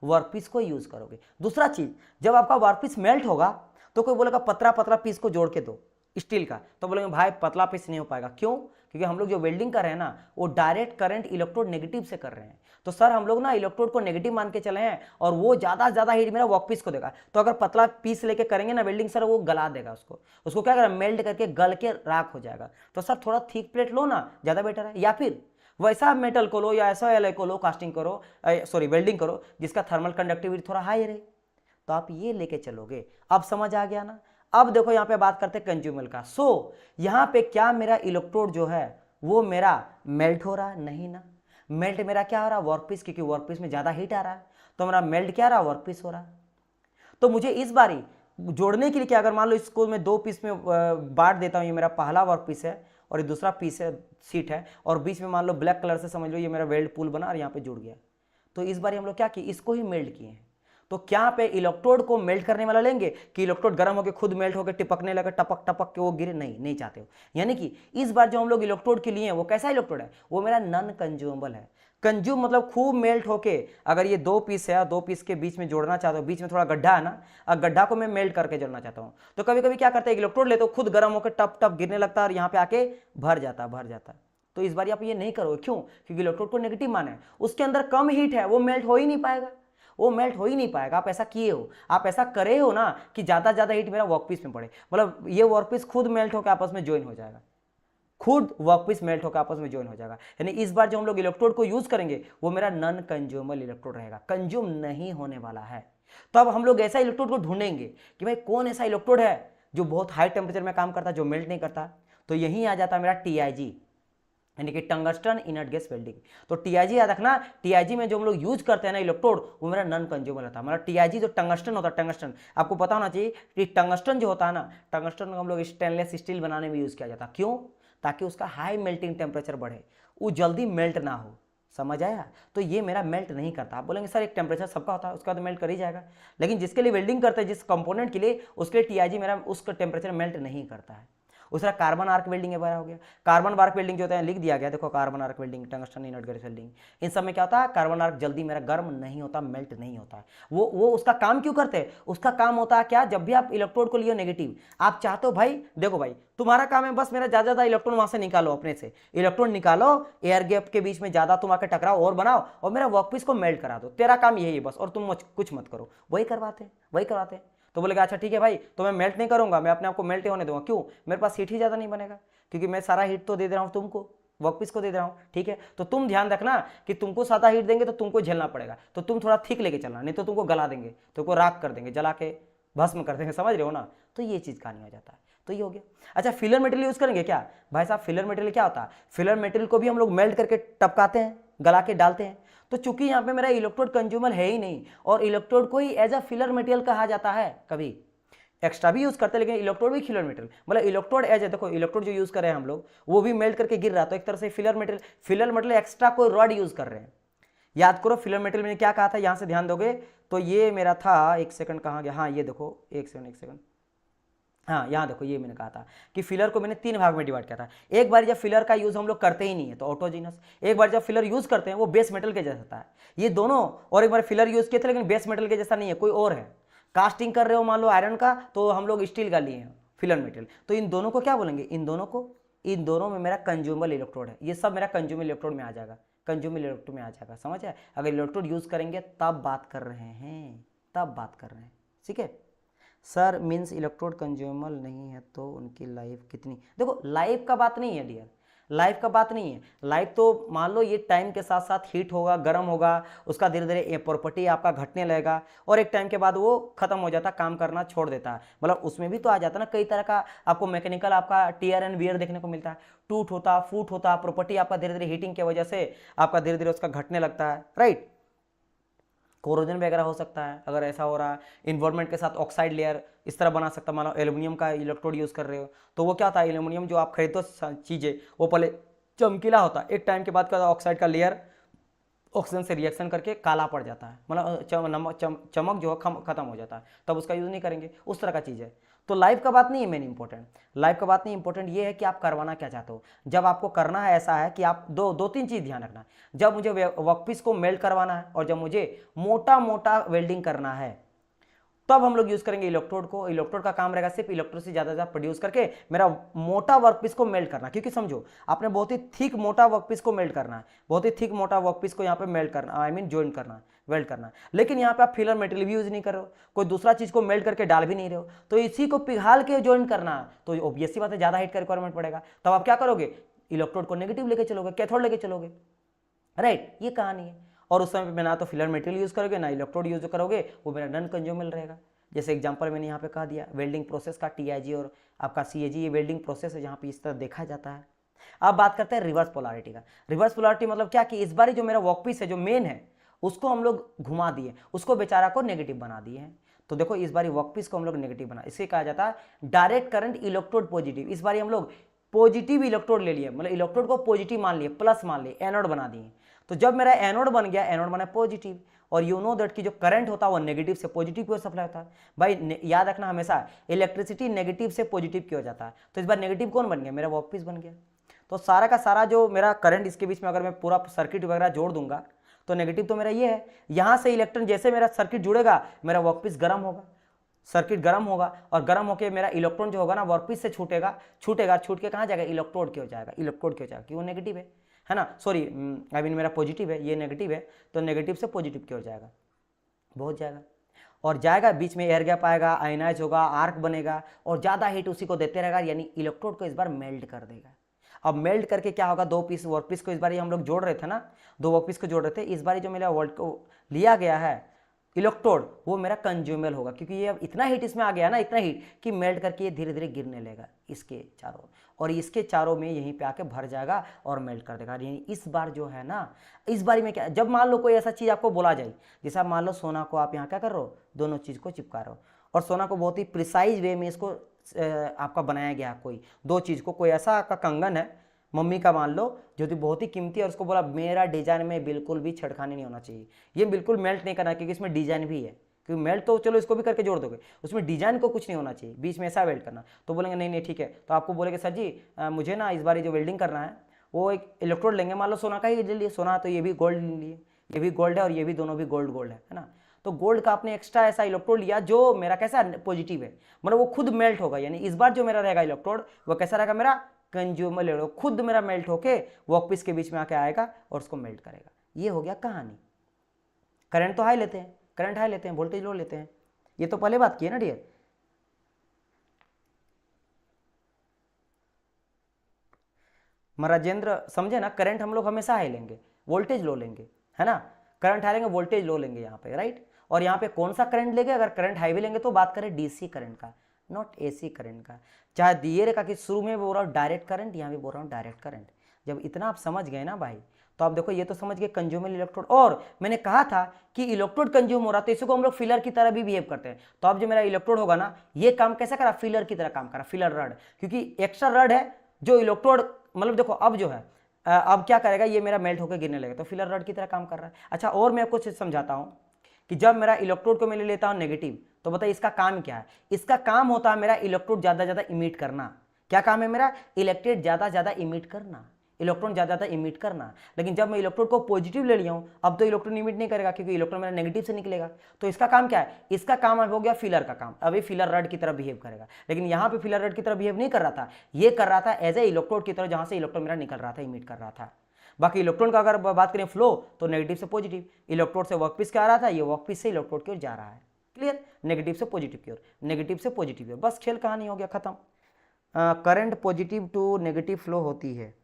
वर्कपीस को यूज करोगे। दूसरा चीज़, जब आपका वर्कपीस मेल्ट होगा तो कोई बोलेगा पतला पतला पीस को जोड़ के दो स्टील का, तो बोलेंगे भाई पतला पीस नहीं हो पाएगा। क्यों, क्योंकि हम लोग जो वेल्डिंग कर रहे हैं ना वो डायरेक्ट करंट इलेक्ट्रोड नेगेटिव से कर रहे हैं। तो सर हम लोग ना इलेक्ट्रोड को नेगेटिव मान के चले हैं और वो ज़्यादा से ज़्यादा हीट मेरा वर्कपीस को देगा। तो अगर पतला पीस लेके करेंगे ना वेल्डिंग सर, वो गला देगा उसको क्या करें, मेल्ट करके गल के राख हो जाएगा। तो सर थोड़ा थिक प्लेट लो ना, ज़्यादा बेटर है। या फिर वैसा मेटल को लो या ऐसा एलॉय को लो, कास्टिंग करो, सॉरी वेल्डिंग करो जिसका थर्मल कंडक्टिविटी थोड़ा हाई रहे, तो आप ये लेके चलोगे। अब समझ आ गया ना। अब देखो यहाँ पे बात करते हैं कंज्यूमर का। सो यहाँ पे क्या मेरा इलेक्ट्रोड जो है वो मेरा मेल्ट हो रहा है, नहीं ना। मेल्ट मेरा क्या हो रहा है, वर्कपीस, क्योंकि वर्कपीस में ज्यादा हीट आ रहा है, तो मेरा मेल्ट क्या रहा, वर्कपीस हो रहा है। तो मुझे इस बारी जोड़ने के लिए क्या, अगर मान लो इसको मैं दो पीस में बांट देता हूँ, ये मेरा पहला वर्कपीस है और ये दूसरा पीस है, सीट है, और बीच में मान लो ब्लैक कलर से समझ लो ये मेरा वेल्ड पूल बना और यहाँ पे जुड़ गया। तो इस बार हम लोग क्या किए, इसको ही मेल्ट किए हैं। तो क्या पे इलेक्ट्रोड को मेल्ट करने वाला लेंगे कि इलेक्ट्रोड गर्म होकर खुद मेल्ट होकर टिपकने लगे, टपक टपक के वो गिरे, नहीं चाहते हो। यानी कि इस बार जो हम लोग इलेक्ट्रोड के लिए हैं वो कैसा इलेक्ट्रोड है, वो मेरा नॉन कंज्यूमेबल है। कंज्यूम मतलब खूब मेल्ट होके, अगर ये दो पीस है, दो पीस के बीच में जोड़ना चाहता हूँ, बीच में थोड़ा गड्ढा है ना, गड्ढा को मैं मेल्ट करके जोड़ना चाहता हूँ, तो कभी कभी क्या करते हैं इलेक्ट्रोड लेते हो, खुद गर्म होकर टप टप गिरने लगता है और यहाँ पे आके भर जाता है। तो इस बार आप ये नहीं करोगे। क्यों, क्योंकि इलेक्ट्रोड को नेगेटिव माना है, उसके अंदर कम हीट है, वो मेल्ट हो ही नहीं पाएगा, वो मेल्ट हो ही नहीं पाएगा। आप ऐसा किए हो, आप ऐसा करे हो ना कि ज्यादा हीट मेरा वर्कपीस में पड़े, मतलब ये वर्कपीस खुद मेल्ट होकर आपस में ज्वाइन हो जाएगा, खुद वर्कपीस मेल्ट होकर आपस में ज्वाइन हो जाएगा। यानी इस बार जो हम लोग इलेक्ट्रोड को यूज करेंगे वो मेरा नॉन कंज्यूमेबल इलेक्ट्रोड रहेगा, कंज्यूम नहीं होने वाला है। तो अब हम लोग ऐसा इलेक्ट्रोड को ढूंढेंगे कि भाई कौन ऐसा इलेक्ट्रोड है जो बहुत हाई टेम्परेचर में काम करता है, जो मेल्ट नहीं करता। तो यही आ जाता है मेरा टीआईजी, यानी कि टंगस्टन इनर्ट गैस वेल्डिंग। तो टीआईजी याद रखना, टीआईजी में जो हम लोग यूज करते हैं ना इलेक्ट्रोड, वो मेरा नॉन कंज्यूमेबल होता है। मतलब टीआईजी जो टंगस्टन होता है, टंगस्टन आपको पता होना चाहिए कि टंगस्टन जो होता है ना, टंगस्टन को हम लोग स्टेनलेस स्टील बनाने में यूज किया जाता है। क्यों, ताकि उसका हाई मेल्टिंग टेम्परेचर बढ़े, वो जल्दी मेल्ट ना हो। समझ आया। तो ये मेरा मेल्ट नहीं करता। आप बोलेंगे सर एक टेम्परेचर सबका होता है, उसका तो मेल्ट कर ही जाएगा, लेकिन जिसके लिए वेल्डिंग करते हैं, जिस कंपोनेंट के लिए, उसके लिए टीआईजी मेरा उसका टेम्परेचर मेल्ट नहीं करता है। दूसरा कार्बन आर्क वेल्डिंग एक बार हो गया। कार्बन आर्क वेल्डिंग जो होता है लिख दिया गया, देखो carbon arc welding, tungsten inert gas welding, इन सब में क्या होता है, कार्बन आर्क जल्दी मेरा गर्म नहीं होता, मेल्ट नहीं होता है। वो उसका काम क्यों करते हैं, उसका काम होता है क्या, जब भी आप इलेक्ट्रोड को लियो नेगेटिव, आप चाहते हो भाई देखो भाई तुम्हारा काम है बस मेरा ज्यादा इलेक्ट्रॉन वहां से निकालो, अपने से इलेक्ट्रॉन निकालो, एयर गैप के बीच में ज्यादा तुम आके टकराओ और बनाओ और मेरा वर्कपीस को मेल्ट करा दो, तेरा काम यही है बस, और तुम कुछ मत करो। वही करवाते हैं। तो बोलेगा अच्छा ठीक है भाई, तो मैं मेल्ट नहीं करूंगा, मैं अपने आप को मेल्ट होने दूंगा। क्यों, मेरे पास हीट ही ज्यादा नहीं बनेगा, क्योंकि मैं सारा हीट तो दे दे रहा हूं तुमको, वर्कपीस को दे रहा हूं। ठीक है, तो तुम ध्यान रखना कि तुमको ज्यादा हीट देंगे तो तुमको झेलना पड़ेगा, तो तुम थोड़ा थिक लेके चलना, नहीं तो तुमको गला देंगे, तुमको राख कर देंगे, जला के भस्म कर देंगे। समझ रहे हो ना। तो ये चीज कहानी हो जाता है। तो ये हो गया। अच्छा फिलर मटेरियल यूज करेंगे क्या भाई साहब, फिलर मटेरियल क्या होता है, फिलर मटेरियल को भी हम लोग मेल्ट करके टपकाते हैं, गला के डालते हैं। तो चूंकि यहाँ पे मेरा इलेक्ट्रोड कंज्यूमर है ही नहीं, और इलेक्ट्रोड को ही एज अ फिलर मटेरियल कहा जाता है, कभी एक्स्ट्रा भी यूज करते हैं, लेकिन इलेक्ट्रोड भी फिलर मटेरियल, मतलब इलेक्ट्रोड एज है, देखो इलेक्ट्रोड जो यूज कर रहे हैं हम लोग वो भी मेल्ट करके गिर रहा है, तो एक तरह से फिलर मटेरियल एक्स्ट्रा कोई रॉड यूज कर रहे हैं। याद करो फिलर मटेरियल मैंने क्या कहा था, यहां से ध्यान दोगे तो ये मेरा था, एक सेकंड कहाँ गया, हाँ ये देखो, एक सेकंड, हाँ यहाँ देखो, ये मैंने कहा था कि फिलर को मैंने 3 भाग में डिवाइड किया था। एक बार जब फिलर का यूज हम लोग करते ही नहीं है तो ऑटोजीनस, एक बार जब फिलर यूज करते हैं वो बेस मेटल के जैसा होता है, ये दोनों। और एक बार फिलर यूज किए थे लेकिन बेस मेटल के जैसा नहीं है, कोई और है। कास्टिंग कर रहे हो मान लो आयरन का, तो हम लोग स्टील का लिए हैं फिलर मेटेरियल। तो इन दोनों को क्या बोलेंगे, इन दोनों में मेरा कंज्यूमेबल इलेक्ट्रोड है, ये सब मेरा कंज्यूमेबल इलेक्ट्रोड में आ जाएगा, कंज्यूमेबल इलेक्ट्रोड में आ जाएगा। समझ है, अगर इलेक्ट्रोड यूज करेंगे तब बात कर रहे हैं, ठीक है। सर मीन्स इलेक्ट्रोड कंज्यूमेबल नहीं है तो उनकी लाइफ कितनी, देखो लाइफ का बात नहीं है डियर, लाइफ का बात नहीं है। लाइफ तो मान लो ये टाइम के साथ साथ हीट होगा, गर्म होगा, उसका धीरे धीरे प्रॉपर्टी आपका घटने लगेगा, और एक टाइम के बाद वो खत्म हो जाता है, काम करना छोड़ देता है। मतलब उसमें भी तो आ जाता है ना कई तरह का आपको मैकेनिकल आपका टीयर एंड वियर देखने को मिलता है, टूट होता, फूट होता, प्रॉपर्टी आपका धीरे धीरे हीटिंग की वजह से आपका धीरे धीरे उसका घटने लगता है, राइट। कोरोजन वगैरह हो सकता है। अगर ऐसा हो रहा है इन्वायरमेंट के साथ ऑक्साइड लेयर इस तरह बना सकता है, मान लो एल्यूमिनियम का इलेक्ट्रोड यूज़ कर रहे हो तो वो क्या होता है, एल्यूमिनियम जो आप खरीदो चीज़ें वो पहले चमकीला होता है, एक टाइम के बाद क्या होता है ऑक्साइड का लेयर ऑक्सीजन से रिएक्शन करके काला पड़ जाता है, मतलब चमक जो है खत्म हो जाता है, तब उसका यूज़ नहीं करेंगे, उस तरह का चीज़ है। तो लाइफ का बात नहीं है मेन इंपॉर्टेंट, लाइफ का बात नहीं इंपॉर्टेंट ये है कि आप करवाना क्या चाहते हो। जब आपको करना है ऐसा है कि आप दो तीन चीज़ ध्यान रखना, जब मुझे वर्कपीस को मेल्ट करवाना है और जब मुझे मोटा मोटा वेल्डिंग करना है तब हम लोग यूज करेंगे इलेक्ट्रोड को। इलेक्ट्रोड का काम रहेगा सिर्फ इलेक्ट्रोड से ज्यादा प्रोड्यूस करके मेरा मोटा वर्कपीस को मेल्ट करना, क्योंकि समझो आपने बहुत ही थिक मोटा वर्कपीस को मेल्ट करना है, बहुत ही थिक मोटा वर्कपीस को यहाँ पे मेल्ट करना, आई मीन ज्वाइन करना, वेल्ड करना। लेकिन यहाँ पे आप फिलर मटेरियल भी यूज नहीं कर रहे हो, कोई दूसरा चीज को मेल्ट करके डाल भी नहीं रहे हो, तो इसी को पिघाल के ज्वाइन करना, तो ऑब्वियसली बात है ज्यादा हीट का रिक्वायरमेंट पड़ेगा। तब आप क्या करोगे, इलेक्ट्रोड को नेगेटिव लेके चलोगे, कैथोड लेके चलोगे, राइट, ये कहानी है। और उस समय पे ना तो फिलर मटेरियल यूज करोगे ना इलेक्ट्रोड यूज करोगे, वो मेरा नॉन कंज्यूमेबल रहेगा। जैसे एग्जांपल मैंने यहाँ पे कहा दिया वेल्डिंग प्रोसेस का, टीआईजी और आपका सीएजी, ये वेल्डिंग प्रोसेस है जहाँ पे इस तरह देखा जाता है। अब बात करते हैं रिवर्स पोलैरिटी का। रिवर्स पोलैरिटी मतलब क्या कि इस बार जो मेरा वर्कपीस है जो मेन है उसको हम लोग घुमा दिए, उसको बेचारा को नेगेटिव बना दिए हैं। तो देखो इस बार वर्कपीस को हम लोग नेगेटिव बना, इसे कहा जाता है डायरेक्ट करंट इलेक्ट्रोड पॉजिटिव। इस बार हम लोग पॉजिटिव इलेक्ट्रोड ले लिए, मतलब इलेक्ट्रोड को पॉजिटिव मान लिए, प्लस मान लिए, एनोड बना दिए। तो जब मेरा एनोड बन गया, एनोड बना पॉजिटिव, और यू नो दैट कि जो करंट होता है वो नेगेटिव से पॉजिटिव की ओर सप्लाई होता है। भाई याद रखना हमेशा इलेक्ट्रिसिटी नेगेटिव से पॉजिटिव की ओर जाता है। तो इस बार नेगेटिव कौन बन गया, मेरा वर्कपीस बन गया। तो सारा का सारा जो मेरा करंट इसके बीच में अगर मैं पूरा सर्किट वगैरह जोड़ दूंगा तो नेगेटिव तो मेरा ये है, यहाँ से इलेक्ट्रॉन जैसे मेरा सर्किट जुड़ेगा मेरा वर्कपीस गर्म होगा, सर्किट गर्म होगा, और गर्म होकर मेरा इलेक्ट्रॉन जो होगा ना वर्कपीस से छूटेगा, छूट के कहाँ जाएगा, इलेक्ट्रोड की ओर जाएगा, इलेक्ट्रोड की ओर जाएगा, क्यों नेगेटिव है ना, सॉरी आई मीन मेरा पॉजिटिव है, ये नेगेटिव है, तो नेगेटिव से पॉजिटिव की ओर जाएगा, बहुत जाएगा, और जाएगा बीच में एयर गैप आएगा, आयनाइज होगा, आर्क बनेगा, और ज़्यादा हीट उसी को देते रहेगा, यानी इलेक्ट्रोड को इस बार मेल्ट कर देगा। अब मेल्ट करके क्या होगा, दो पीस वर्कपीस को इस बार हम लोग जोड़ रहे थे ना, दो वर्कपीस को जोड़ रहे थे, इस बार जो मेरा वर्ल्ड को लिया गया है इलेक्ट्रोड वो मेरा कंज्यूमेबल होगा, क्योंकि ये अब इतना हीट इसमें आ गया ना, इतना हीट कि मेल्ट करके ये धीरे धीरे गिरने लगेगा इसके चारों, और इसके चारों में यहीं पे आके भर जाएगा और मेल्ट कर देगा। यानी इस बार जो है ना, इस बारी में क्या, जब मान लो कोई ऐसा चीज़ आपको बोला जाए, जैसा मान लो सोना को आप यहाँ क्या कर रहे हो, दोनों चीज़ को चिपका रहे हो, और सोना को बहुत ही प्रिसाइज वे में इसको आपका बनाया गया, कोई दो चीज़ को, कोई ऐसा आपका कंगन है मम्मी का मान लो जो कि बहुत ही कीमती है, और उसको बोला मेरा डिजाइन में बिल्कुल भी छेड़खानी नहीं होना चाहिए, ये बिल्कुल मेल्ट नहीं करना, क्योंकि इसमें डिजाइन भी है, क्योंकि मेल्ट तो चलो इसको भी करके जोड़ दोगे, उसमें डिजाइन को कुछ नहीं होना चाहिए, बीच में ऐसा वेल्ड करना। तो बोलेंगे नहीं नहीं ठीक है, तो आपको बोलेंगे सर जी मुझे ना इस बार जो वेल्डिंग करना है वो एक इलेक्ट्रोड लेंगे, मान लो सोना का ही ले लिए, सोना तो ये भी गोल्ड ले लिए, ये भी गोल्ड है और ये भी दोनों भी गोल्ड है ना, तो गोल्ड का आपने एक्स्ट्रा ऐसा इलेक्ट्रोड लिया जो मेरा कैसा पॉजिटिव है, मतलब वो खुद मेल्ट होगा, यानी इस बार जो मेरा रहेगा इलेक्ट्रोड वो कैसा रहेगा, मेरा कंज्यूमर ले लो, खुद मेरा मेल्ट होके वर्कपीस के बीच में आके आएगा और उसको मेल्ट करेगा। ये हो गया कहानी। करंट तो हाई लेते हैं, करंट हाई लेते हैं, वोल्टेज लो लेते हैं, ये तो पहले बात की है ना डियर। राजेंद्र समझे ना, करंट हम लोग हमेशा हाई लेंगे, वोल्टेज लो लेंगे, है ना, करंट हाई लेंगे, वोल्टेज लो लेंगे यहाँ पे, राइट। और यहाँ पे कौन सा करंट लेंगे, अगर करंट हाई भी लेंगे तो बात करें डीसी करंट का, नॉट एसी करंट का। चाहे दिए रेखा कि शुरू में बोल रहा हूँ डायरेक्ट करंट, यहाँ भी बोल रहा हूँ डायरेक्ट करंट। जब इतना आप समझ गए ना भाई, तो आप देखो ये तो समझ गए कंज्यूमर इलेक्ट्रोड, और मैंने कहा था कि इलेक्ट्रोड कंज्यूम हो रहा तो इसको हम लोग फिलर की तरह भी बिहेव करते हैं। तो अब जो मेरा इलेक्ट्रोड होगा ना, ये काम कैसा करा, फिलर की तरह काम करा, फिलर रड, क्योंकि एक्स्ट्रा रड है जो इलेक्ट्रोड, मतलब देखो अब जो है अब क्या करेगा, ये मेरा मेल्ट होकर गिरने लगेगा, तो फिलर रड की तरह काम कर रहा है। अच्छा और मैं कुछ समझाता हूँ कि जब मेरा इलेक्ट्रोड को मैं ले लेता हूँ नेगेटिव, तो बताइए इसका काम क्या है, इसका काम होता है मेरा इलेक्ट्रोड ज्यादा ज्यादा इमिट करना। क्या काम है मेरा, इलेक्ट्रोड ज्यादा ज्यादा इमिट करना, इलेक्ट्रॉन ज्यादा ज्यादा इमिट करना। लेकिन जब मैं इलेक्ट्रोड को पॉजिटिव ले लिया हूं, अब तो इलेक्ट्रॉन इमिट नहीं करेगा, क्योंकि इलेक्ट्रॉन मेरा नेगेटिव से निकलेगा। तो इसका काम क्या है, इसका काम हो गया फिलर का काम, अभी फिलर रड की तरह बिहेव करेगा। लेकिन यहाँ पे फिलर रड की तरह बिहेव नहीं कर रहा था, ये कर रहा था एज ए इलेक्ट्रोड की तरह, जहां से इलेक्ट्रॉन मेरा निकल रहा था, इमिट कर रहा था। बाकी इलेक्ट्रॉन का अगर बात करें फ्लो, तो नेगेटिव से पॉजिटिव, इलेक्ट्रोड से वर्कपीस क्या आ रहा था, ये वर्कपीस से इलेक्ट्रोड की ओर जा रहा है। क्लियर, नेगेटिव से पॉजिटिव की ओर, नेगेटिव से पॉजिटिव की ओर, बस खेल कहानी हो गया खत्म। Current positive to negative flow होती है।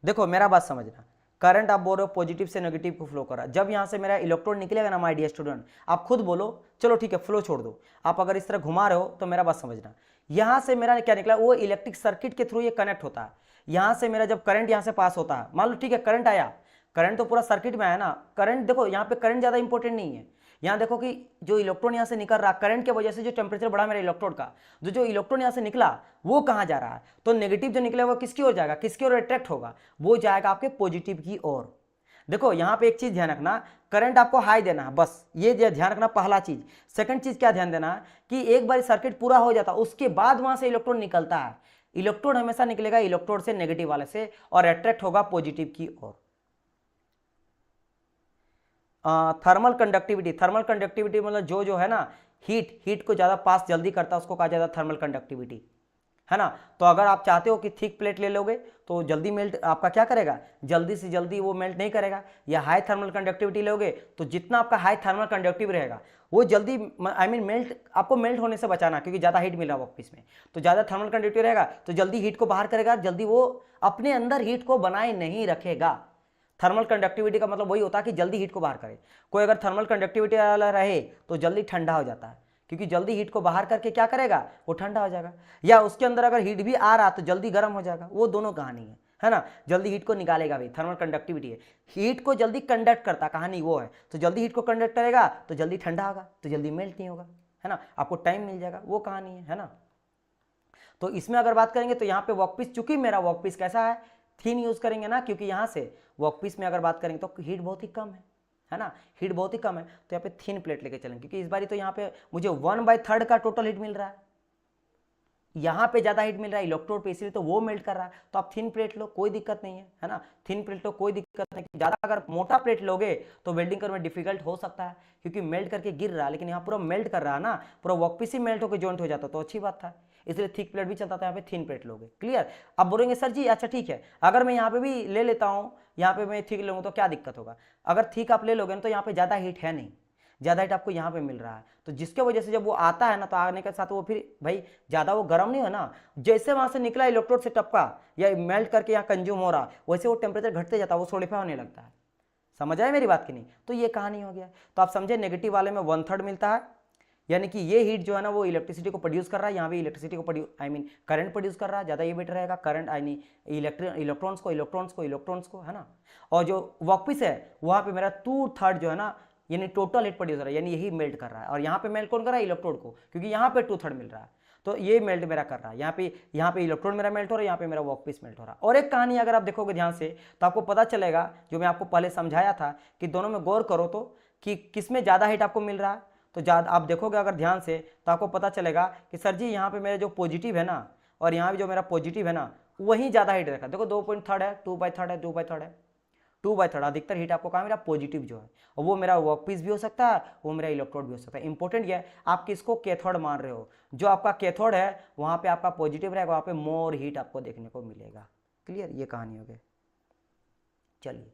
देखो मेरा बात समझना, करंट आप बोल रहे हो पॉजिटिव से नेगेटिव को फ्लो करा, जब यहां से मेरा इलेक्ट्रॉन निकलेगा ना माय डियर स्टूडेंट, आप खुद बोलो चलो ठीक है फ्लो छोड़ दो, आप अगर इस तरह घुमा रहे हो तो मेरा बात समझना, यहां से मेरा क्या निकला, वो इलेक्ट्रिक सर्किट के थ्रू ये कनेक्ट होता है। यहां से मेरा जब करंट यहां से पास होता है, मान लो ठीक है करंट आया, करंट तो पूरा सर्किट में है ना, करंट देखो यहाँ पे करंट ज़्यादा इंपॉर्टेंट नहीं है। यहाँ देखो कि जो इलेक्ट्रॉन यहाँ से निकल रहा, करंट की वजह से जो टेम्परेचर बढ़ा मेरे इलेक्ट्रोड का, जो इलेक्ट्रॉन यहाँ से निकला वो कहाँ जा रहा है, तो नेगेटिव जो निकलेगा वो किसकी ओर जाएगा, किसकी ओर अट्रैक्ट होगा, वो जाएगा आपके पॉजिटिव की ओर। देखो यहाँ पे एक चीज ध्यान रखना, करंट आपको हाई देना है, बस ये ध्यान रखना पहला चीज। सेकंड चीज क्या ध्यान देना है कि एक बार सर्किट पूरा हो जाता है उसके बाद वहां से इलेक्ट्रॉन निकलता है, इलेक्ट्रॉन हमेशा निकलेगा इलेक्ट्रोड से, नेगेटिव वाले से, और अट्रैक्ट होगा पॉजिटिव की ओर। थर्मल कंडक्टिविटी मतलब जो है ना, हीट को ज्यादा पास जल्दी करता है उसको कहा जाता है थर्मल कंडक्टिविटी, है ना। तो अगर आप चाहते हो कि थिक प्लेट ले लोगे तो जल्दी मेल्ट आपका क्या करेगा, जल्दी से जल्दी वो मेल्ट नहीं करेगा। या हाई थर्मल कंडक्टिविटी लोगे तो जितना आपका हाई थर्मल कंडक्टिव रहेगा वो जल्दी मेल्ट, आपको मेल्ट होने से बचाना, क्योंकि ज़्यादा हीट मिल रहा है ऑफिस में, तो ज़्यादा थर्मल कंडक्टिव रहेगा तो जल्दी हीट को बाहर करेगा, जल्दी वो अपने अंदर हीट को बनाए नहीं रखेगा। थर्मल कंडक्टिविटी का मतलब वही होता है कि जल्दी हीट को बाहर करे। कोई अगर थर्मल कंडक्टिविटी वाला रहे तो जल्दी ठंडा हो जाता है, क्योंकि जल्दी हीट को बाहर करके क्या करेगा, वो ठंडा हो जाएगा। या उसके अंदर अगर हीट भी आ रहा तो जल्दी गर्म हो जाएगा, वो दोनों कहानी है ना। जल्दी हीट को निकालेगा भी, थर्मल कंडक्टिविटी है, हीट को जल्दी कंडक्ट करता, कहानी वो है। तो जल्दी हीट को कंडक्ट करेगा तो जल्दी ठंडा होगा, तो जल्दी मेल्ट नहीं होगा, है ना, आपको टाइम मिल जाएगा, वो कहानी है ना। तो इसमें अगर बात करेंगे तो यहाँ पे वर्कपीस, चूंकि मेरा वर्कपीस कैसा है, थिन यूज करेंगे ना, क्योंकि यहाँ से वर्कपीस में अगर बात करेंगे तो हीट बहुत ही कम है ना, हीट बहुत ही कम है, तो यहाँ पे थिन प्लेट लेके चलेंगे, क्योंकि इस बार तो यहाँ पे मुझे 1/3 का टोटल हीट मिल रहा है, यहाँ पे ज्यादा हीट मिल रहा है इलेक्ट्रोड पे, इसलिए तो वो मेल्ट कर रहा है। तो आप थिन प्लेट लो, कोई दिक्कत नहीं है ना, थिन प्लेट लो, कोई दिक्कत नहीं। ज्यादा अगर मोटा प्लेट लोगे तो वेल्डिंग करने में डिफिकल्ट हो सकता है, क्योंकि मेल्ट करके गिर रहा है, लेकिन यहाँ पूरा मेल्ट कर रहा है ना, पूरा वर्कपीस ही मेल्ट होकर जॉइंट हो जाता, तो अच्छी बात था, इसलिए थिक प्लेट भी चलता था, यहाँ पे थिन प्लेट लोगे। क्लियर। अब बोलेंगे सर जी अच्छा ठीक है, अगर मैं यहाँ पे भी ले लेता हूँ, यहाँ पे मैं थिक लूंगा तो क्या दिक्कत होगा। अगर थिक आप ले लोगे तो यहाँ पे ज्यादा हीट है नहीं, ज्यादा हीट आपको यहाँ पे मिल रहा है, तो जिसके वजह से जब वो आता है ना, तो आने के साथ वो फिर भाई ज्यादा वो गर्म नहीं है ना, जैसे वहां से निकला इलेक्ट्रोड से टपका या मेल्ट करके यहाँ कंज्यूम हो रहा, वैसे वो टेम्परेचर घटते जाता है, वो सोलिडिफाई होने लगता है। समझ आए मेरी बात की नहीं। तो ये कहानी हो गया। तो आप समझे नेगेटिव वाले में 1/3 मिलता है, यानी कि ये हीट जो है ना वो इलेक्ट्रिसिटी को प्रोड्यूस कर रहा है, यहाँ भी इलेक्ट्रिसिटी को करंट प्रोड्यूस कर रहा है, ज्यादा ये बेटर रहेगा, करंट इलेक्ट्रॉन्स को, है ना। और जो वर्कपीस है वहां पे मेरा 2/3 जो है ना, यानी टोटल हीट प्रोड्यूस हो रहा है, यानी यही मेल्ट कर रहा है। और यहाँ पे मेल्ट कौन कर रहा है, इलेक्ट्रोड को, क्योंकि यहाँ पे 2/3 मिल रहा है, तो ये मेल्ट मेरा कर रहा है। यहाँ पे इलेक्ट्रोड मेरा मेल्ट हो रहा है, यहाँ पे मेरा वर्कपीस मेल्ट हो रहा है। और एक कहानी अगर आप देखोगे ध्यान से तो आपको पता चलेगा, जो मैं आपको पहले समझाया था कि दोनों में गौर करो तो, कि किसमें ज्यादा हीट आपको मिल रहा है। तो ज्यादा आप देखोगे अगर ध्यान से तो आपको पता चलेगा कि सर जी यहाँ पे मेरा जो पॉजिटिव है ना, और यहाँ भी जो मेरा पॉजिटिव है ना, वही ज्यादा हीट रखा। देखो 2.3 है, 2/3 है, 2/3 है, 2/3 अधिकतर हीट आपको कहाँ मिला, पॉजिटिव जो है, और वो मेरा वर्कपीस भी हो सकता है, वो मेरा इलेक्ट्रोड भी हो सकता है। इंपॉर्टेंट ये है आप किसको कैथोड मान रहे हो, जो आपका कैथोड है वहां पे आपका पॉजिटिव रहेगा, वहां पे मोर हीट आपको देखने को मिलेगा। क्लियर, ये कहानी हो गई। चलिए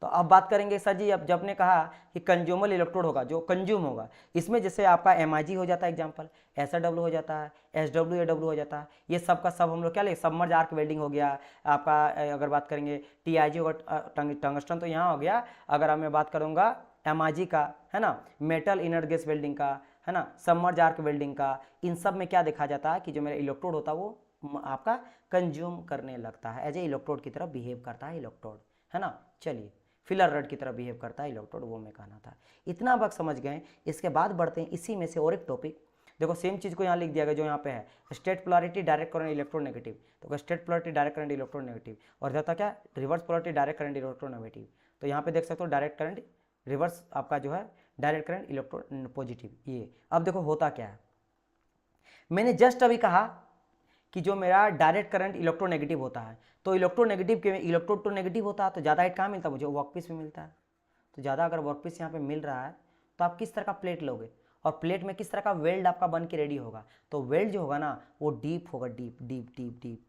तो अब बात करेंगे सर जी, अब जब ने कहा कि कंज्यूमर इलेक्ट्रोड होगा, जो कंज्यूम होगा, इसमें जैसे आपका MIG हो जाता है एग्जांपल, SW हो जाता है, SW हो जाता है, ये सब का सब हम लोग क्या ले, सबमर्ज आर्क वेल्डिंग हो गया आपका। अगर बात करेंगे TIG होगा, टंगस्टन तो यहाँ हो गया। अगर मैं बात करूँगा MIG का, है ना, मेटल इनर गैस वेल्डिंग का, है ना, सबमर्ज आर्क वेल्डिंग का, इन सब में क्या देखा जाता है कि जो मेरा इलेक्ट्रोड होता है वो आपका कंज्यूम करने लगता है, एज ए इलेक्ट्रोड की तरह बिहेव करता है इलेक्ट्रोड, है ना। चलिए फिलर रड की तरह बिहेव करता है इलेक्ट्रोड, वो मैं कहना था। इतना वक्त समझ गए। इसके बाद बढ़ते हैं इसी में से और एक टॉपिक। देखो सेम चीज़ को यहाँ लिख दिया गया जो यहाँ पे है, state polarity direct current electronegative. तो state polarity direct current electronegative, और जाता क्या, reverse polarity direct current electronegative. तो यहाँ पे देख सकते हो डायरेक्ट करंट रिवर्स आपका जो है डायरेक्ट करंट इलेक्ट्रो पॉजिटिव। ये अब देखो होता क्या है, मैंने जस्ट अभी कहा कि जो मेरा डायरेक्ट करंट इलेक्ट्रोनेगेटिव होता है, तो इलेक्ट्रोनेगेटिव के इलेक्ट्रोड तो नेगेटिव होता है, तो ज़्यादा हीट कहाँ मिलता है मुझे, वर्कपीस में मिलता है। तो ज़्यादा अगर वर्कपीस यहाँ पे मिल रहा है तो आप किस तरह का प्लेट लोगे, और प्लेट में किस तरह का वेल्ड आपका बन के रेडी होगा। तो वेल्ड जो होगा ना वो डीप होगा, deep deep deep deep,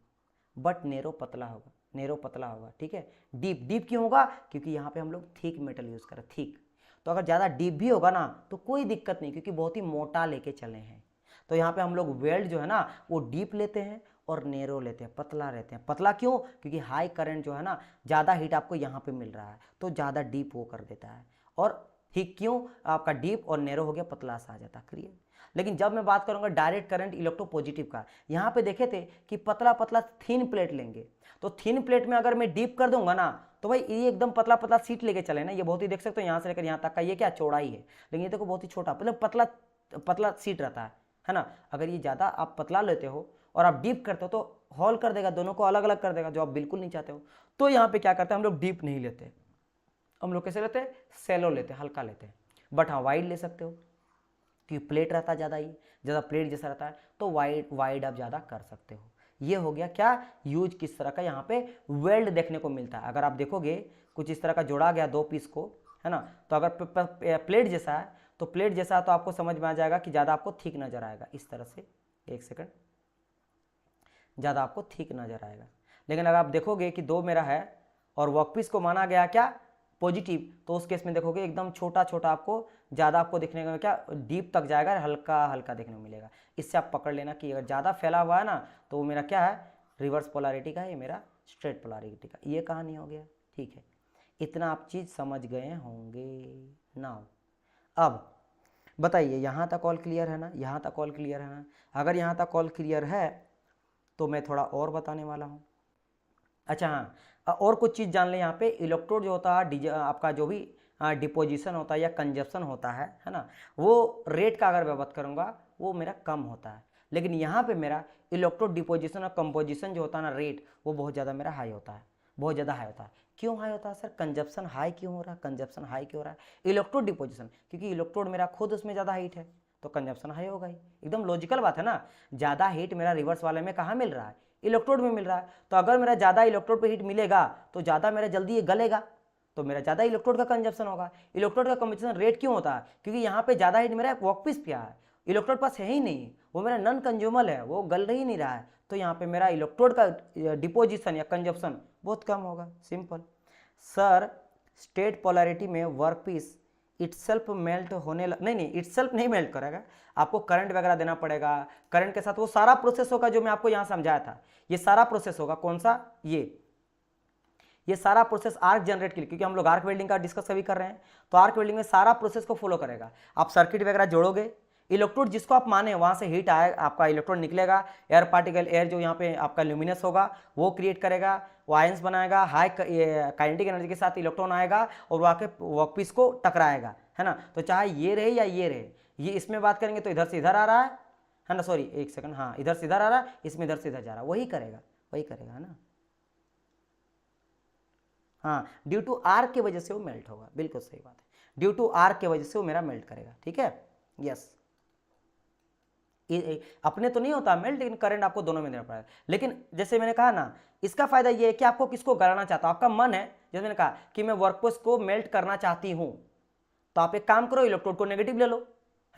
but narrow पतला होगा, नेरो पतला होगा, ठीक है। डीप डीप क्यों होगा, क्योंकि यहाँ पे हम लोग थिक मेटल यूज़ करें, थिक। तो अगर ज़्यादा डीप भी होगा ना तो कोई दिक्कत नहीं, क्योंकि बहुत ही मोटा लेके चले हैं। तो यहाँ पे हम लोग वेल्ड जो है ना वो डीप लेते हैं और नेरो लेते हैं, पतला रहते हैं। पतला क्यों, क्योंकि हाई करंट जो है ना, ज़्यादा हीट आपको यहाँ पे मिल रहा है तो ज़्यादा डीप वो कर देता है। और ठीक, क्यों? आपका डीप और नैरो हो गया, पतला सा आ जाता, क्लियर। लेकिन जब मैं बात करूंगा डायरेक्ट करंट इलेक्ट्रोपॉजिटिव का, यहाँ पे देखे थे कि पतला पतला थिन प्लेट लेंगे, तो थिन प्लेट में अगर मैं डीप कर दूंगा ना, तो भाई ये एकदम पतला पतला सीट लेके चले ना, ये बहुत ही देख सकते हो यहाँ से लेकर यहाँ तक का ये क्या चौड़ाई है, लेकिन ये देखो बहुत ही छोटा, मतलब पतला पतला सीट रहता है ना। अगर ये ज़्यादा आप पतला लेते हो और आप डीप करते हो तो हॉल कर देगा, दोनों को अलग अलग कर देगा, जो आप बिल्कुल नहीं चाहते हो। तो यहाँ पे क्या करते हैं हम लोग, डीप नहीं लेते, हम लोग कैसे लेते हैं, सेलो लेते हैं, हल्का लेते हैं। बट हाँ वाइड ले सकते हो, क्योंकि प्लेट रहता है ज़्यादा, ही ज़्यादा प्लेट जैसा रहता है, तो वाइड वाइड आप ज़्यादा कर सकते हो। ये हो गया क्या यूज किस तरह का, यहाँ पे वेल्ड देखने को मिलता है। अगर आप देखोगे कुछ इस तरह का जोड़ा गया दो पीस को, है ना, तो अगर प्लेट जैसा है तो प्लेट जैसा है तो आपको समझ में आ जाएगा कि ज़्यादा आपको थिक नजर आएगा, इस तरह से, एक सेकंड, ज़्यादा आपको थिक नजर आएगा। लेकिन अगर आप देखोगे कि दो मेरा है और वर्कपीस को माना गया क्या पॉजिटिव, तो उस केस में देखोगे एकदम छोटा छोटा, आपको ज़्यादा आपको देखने को क्या डीप तक जाएगा, हल्का हल्का देखने को मिलेगा। इससे आप पकड़ लेना कि अगर ज़्यादा फैला हुआ है ना तो वो मेरा क्या है, रिवर्स पोलैरिटी का है, ये मेरा स्ट्रेट पोलैरिटी का, ये कहानी हो गया। ठीक है, इतना आप चीज़ समझ गए होंगे। नाउ अब बताइए, यहाँ तक ऑल क्लियर है ना, यहाँ तक ऑल क्लियर है ना? अगर यहाँ तक ऑल क्लियर है तो मैं थोड़ा और बताने वाला हूँ। अच्छा हाँ, और कुछ चीज़ जान लें यहाँ पे, इलेक्ट्रोड जो होता है आपका जो भी डिपोजिशन होता है या कंजप्शन होता है ना, वो रेट का अगर मैं बात करूँगा वो मेरा कम होता है। लेकिन यहाँ पे मेरा इलेक्ट्रोड डिपोजिशन और कंपोजिशन जो होता है ना रेट, वो बहुत ज़्यादा मेरा हाई होता है, बहुत ज़्यादा हाई होता है। क्यों हाई होता है सर, कंजप्शन हाई क्यों हो रहा है, कंजप्शन हाई क्यों हो रहा है? इलेक्ट्रोड डिपोजिशन, क्योंकि इलेक्ट्रोड मेरा खुद उसमें ज़्यादा हीट है तो कंजप्शन हाई होगा ही, एकदम लॉजिकल बात है ना। ज़्यादा हीट मेरा रिवर्स वाले में कहाँ मिल रहा है, इलेक्ट्रोड में मिल रहा है। तो अगर मेरा ज़्यादा इलेक्ट्रोड पे हीट मिलेगा तो ज़्यादा मेरा जल्दी ये गलेगा, तो मेरा ज़्यादा इलेक्ट्रोड का कंजप्शन होगा। इलेक्ट्रोड का कंजप्शन रेट क्यों होता है, क्योंकि यहाँ पे ज़्यादा हीट मेरा वर्कपीस पे है, इलेक्ट्रोड पास है ही नहीं, वो मेरा नॉन कंज्यूमल है, वो गल ही नहीं रहा है, तो यहाँ पे मेरा इलेक्ट्रोड का डिपोजिशन या कंजप्शन बहुत कम होगा। सिंपल सर, स्टेट पोलैरिटी में वर्कपीस इटसेल्फ मेल्ट होने नहीं, इटसेल्फ नहीं मेल्ट करेगा, आपको करंट वगैरह देना पड़ेगा, करंट के साथ वो सारा प्रोसेस होगा जो मैं आपको यहाँ समझाया था, ये सारा प्रोसेस होगा। कौन सा, ये सारा प्रोसेस आर्क जनरेट के लिए, क्योंकि हम लोग आर्क वेल्डिंग का डिस्कस कभी कर रहे हैं, तो आर्क वेल्डिंग में सारा प्रोसेस को फॉलो करेगा। आप सर्किट वगैरह जोड़ोगे, इलेक्ट्रोड जिसको आप माने वहां से हीट आए, आपका इलेक्ट्रोड निकलेगा, एयर पार्टिकल, एयर जो यहाँ पे आपका ल्यूमिनस होगा वो क्रिएट करेगा, वो आयंस बनाएगा, हाई काइनेटिक एनर्जी के साथ इलेक्ट्रॉन आएगा और वो आके वर्कपीस को टकराएगा, है ना। तो चाहे ये रहे या ये रहे, ये इसमें बात करेंगे तो इधर से इधर आ रहा है ना, सॉरी एक सेकंड, हाँ इधर से इधर आ रहा है, इसमें इधर से इधर जा रहा है, वही करेगा, है ना। हाँ, ड्यू टू आर्क की वजह से वो मेल्ट होगा, बिल्कुल सही बात है, ड्यू टू आर्क की वजह से वो मेरा मेल्ट करेगा। ठीक है, यस, अपने तो नहीं होता मेल्ट, लेकिन करंट आपको दोनों में देना पड़ेगा। लेकिन जैसे मैंने कहा ना, इसका फायदा ये है कि आपको किसको गलाना चाहता हो, आपका मन है, जैसे मैंने कहा कि मैं वर्कपीस को मेल्ट करना चाहती हूं, तो आप एक काम करो, इलेक्ट्रोड को नेगेटिव ले लो,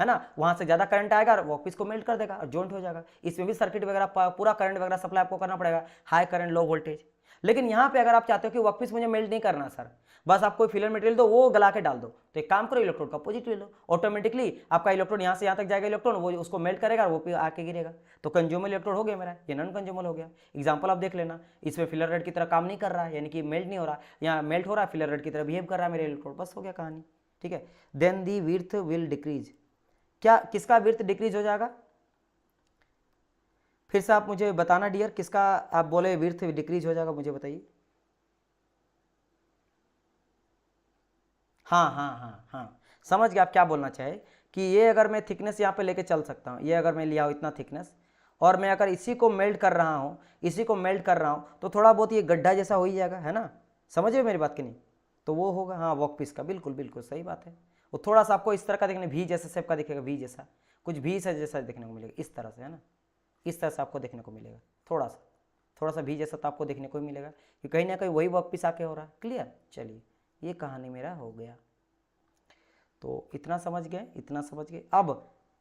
है ना, वहां से ज्यादा करंट आएगा और वर्कपीस को मेल्ट कर देगा और जॉइंट हो जाएगा। इसमें भी सर्किट वगैरह पूरा करंट वगैरह सप्लाई आपको करना पड़ेगा, हाई करंट लो वोल्टेज। लेकिन यहाँ पे अगर आप चाहते हो कि वर्कपीस मुझे मेल्ट नहीं करना सर, बस आप कोई फिलर मटेरियल दो, वो गला के डाल दो, तो एक काम करो, इलेक्ट्रोड का पॉजिटिव ले लो, ऑटोमेटिकली आपका इलेक्ट्रोड यहाँ से यहाँ तक जाएगा, इलेक्ट्रॉन वो उसको मेल्ट करेगा और वो पे आके गिरेगा, तो कंज्यूमर इलेक्ट्रोड हो गया मेरा, ये नॉन कंज्यूमर हो गया। एग्जांपल आप देख लेना, इसमें फिलर रेड की तरह काम नहीं कर रहा है, यानी कि मेल्ट नहीं हो रहा, यहाँ मेल्ट हो रहा है, फिलर रेड की तरह बिहेव कर रहा है मेरे इलेक्ट्रोड, बस हो गया कहानी। ठीक है, then the width will decrease, क्या किसका विड्थ डिक्रीज हो जाएगा, फिर से आप मुझे बताना डियर, किसका आप बोले विड्थ डिक्रीज हो जाएगा, मुझे बताइए। हाँ, समझ गया आप क्या बोलना चाहे, कि ये अगर मैं थिकनेस यहाँ पे लेके चल सकता हूँ, ये अगर मैं लिया हूँ इतना थिकनेस, और मैं अगर इसी को मेल्ट कर रहा हूँ, तो थोड़ा बहुत ये गड्ढा जैसा हो ही जाएगा, है ना, समझिए मेरी बात की नहीं, तो वो होगा हाँ वर्कपीस का, बिल्कुल बिल्कुल सही बात है। वो थोड़ा सा आपको इस तरह का देखने, वी जैसा शेप का दिखेगा, वी जैसा कुछ वी जैसा देखने को मिलेगा, इस तरह से, है ना, इस तरह से आपको देखने को मिलेगा, थोड़ा सा वी जैसा तो आपको देखने को ही मिलेगा, कि कहीं ना कहीं वही वर्कपीस आके हो रहा है। क्लियर, चलिए ये कहानी मेरा हो गया, तो इतना समझ गए। अब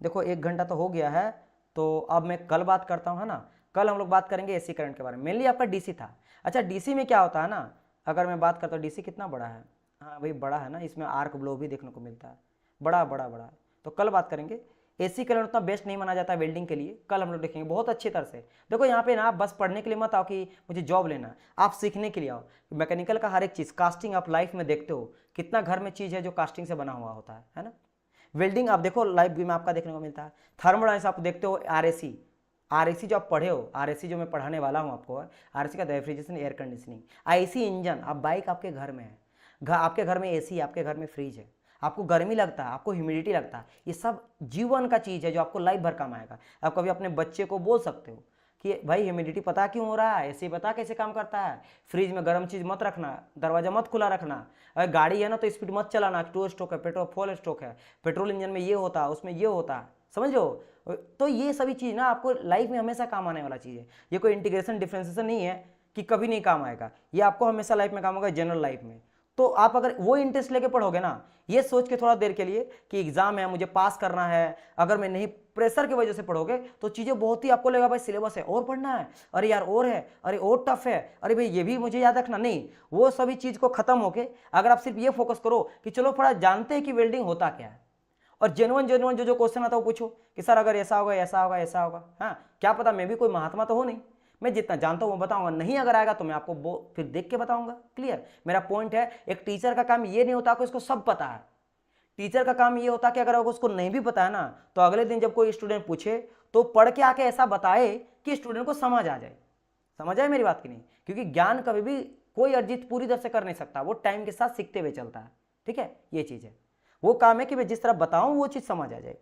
देखो 1 घंटा तो हो गया है, तो अब मैं कल बात करता हूँ, है ना, कल हम लोग बात करेंगे एसी करंट के बारे में, मेनली आपका डीसी था। अच्छा, डीसी में क्या होता है ना, अगर मैं बात करता हूँ डीसी कितना बड़ा है, हाँ भाई बड़ा है ना, इसमें आर्क ब्लो भी देखने को मिलता है, बड़ा है, तो कल बात करेंगे एसी कलर उतना बेस्ट नहीं माना जाता वेल्डिंग के लिए, कल हम लोग देखेंगे बहुत अच्छी तरह से। देखो यहाँ पे ना आप बस पढ़ने के लिए मत आओ कि मुझे जॉब लेना है, आप सीखने के लिए आओ। मैकेनिकल का हर एक चीज़ कास्टिंग आप लाइफ में देखते हो कितना घर में चीज़ है जो कास्टिंग से बना हुआ होता है ना। वेल्डिंग आप देखो लाइफ में आपका देखने को मिलता है। थर्मोडायनामिक्स आप देखते हो, आरएसी जो आप पढ़े हो, आरएसी जो मैं पढ़ाने वाला हूँ आपको, आरएसी का refrigeration air conditioning. IC engine, आप बाइक आपके घर में है, आपके घर में एसी, आपके घर में फ्रिज है, आपको गर्मी लगता है, आपको ह्यूमिडिटी लगता है, ये सब जीवन का चीज़ है जो आपको लाइफ भर काम आएगा। आप कभी अपने बच्चे को बोल सकते हो कि भाई ह्यूमिडिटी पता क्यों हो रहा है, एसी पता कैसे काम करता है, फ्रिज में गर्म चीज़ मत रखना, दरवाजा मत खुला रखना, अगर गाड़ी है ना तो स्पीड मत चलाना, टू स्ट्रोक है, पेट्रोल फुल स्ट्रोक है, पेट्रोल इंजन में ये होता है, उसमें ये होता है, समझ लो। तो ये सभी चीज़ ना आपको लाइफ में हमेशा काम आने वाला चीज़ है। ये कोई इंटीग्रेशन डिफरेंशिएशन नहीं है कि कभी नहीं काम आएगा, ये आपको हमेशा लाइफ में काम होगा, जनरल लाइफ में। तो आप अगर वो इंटरेस्ट लेके पढ़ोगे ना, ये सोच के थोड़ा देर के लिए कि एग्जाम है मुझे पास करना है, अगर मैं नहीं प्रेशर की वजह से पढ़ोगे तो चीज़ें बहुत ही आपको लगेगा भाई सिलेबस है और पढ़ना है, अरे यार और है, अरे और टफ है, अरे भाई ये भी मुझे याद रखना। नहीं, वो सभी चीज़ को खत्म होके अगर आप सिर्फ ये फोकस करो कि चलो थोड़ा जानते हैं कि वेल्डिंग होता क्या है, और जेनुअन जो क्वेश्चन आता है वो पूछो कि सर अगर ऐसा होगा ऐसा होगा ऐसा होगा, हाँ क्या पता मैं भी कोई महात्मा तो हो नहीं, मैं जितना जानता हूँ वो बताऊंगा, नहीं अगर आएगा तो मैं आपको फिर देख के बताऊंगा। क्लियर, मेरा पॉइंट है एक टीचर का काम ये नहीं होता कि उसको सब पता है, टीचर का काम ये होता कि अगर उसको नहीं भी पता है ना तो अगले दिन जब कोई स्टूडेंट पूछे तो पढ़ के आके ऐसा बताए कि स्टूडेंट को समझ आ जाए। समझ आए मेरी बात की नहीं, क्योंकि ज्ञान कभी भी कोई अर्जित पूरी तरह से कर नहीं सकता, वो टाइम के साथ सीखते हुए चलता है। ठीक है, ये चीज़ है, वो काम है कि मैं जिस तरह बताऊं वो चीज़ समझ आ जाए।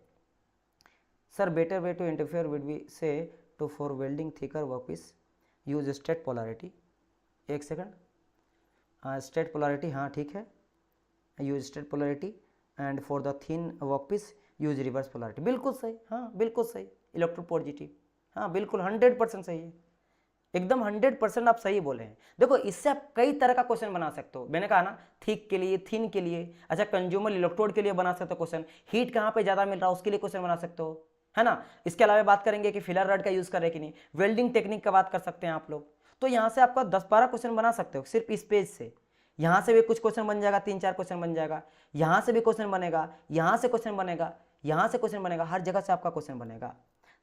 Sir better way to interfere with be से to for welding thicker workpiece use straight polarity. एक सेकंड, स्ट्रेट पोलैरिटी, हाँ ठीक है, use straight polarity and for the thin workpiece use reverse polarity. बिल्कुल सही, हाँ बिल्कुल सही, इलेक्ट्रोपॉजिटिव, हाँ बिल्कुल 100% सही है, एकदम 100% आप सही बोले हैं। देखो इससे आप कई तरह का क्वेश्चन बना सकते हो, मैंने कहा ना थिक के लिए, थिन के लिए, अच्छा कंज्यूमर इलेक्ट्रोड के लिए बना सकते हो क्वेश्चन, हीट कहाँ पे ज़्यादा मिल रहा है उसके लिए क्वेश्चन बना सकते हो, है ना। इसके अलावा बात करेंगे कि फिलर रड का यूज़ करें कि नहीं, वेल्डिंग टेक्निक का बात कर सकते हैं आप लोग। तो यहाँ से आपका 10-12 क्वेश्चन बना सकते हो सिर्फ इस पेज से। यहाँ से भी कुछ क्वेश्चन बन जाएगा, 3-4 क्वेश्चन बन जाएगा, यहाँ से भी क्वेश्चन बनेगा, यहाँ से क्वेश्चन बनेगा, यहाँ से क्वेश्चन बनेगा, हर जगह से आपका क्वेश्चन बनेगा।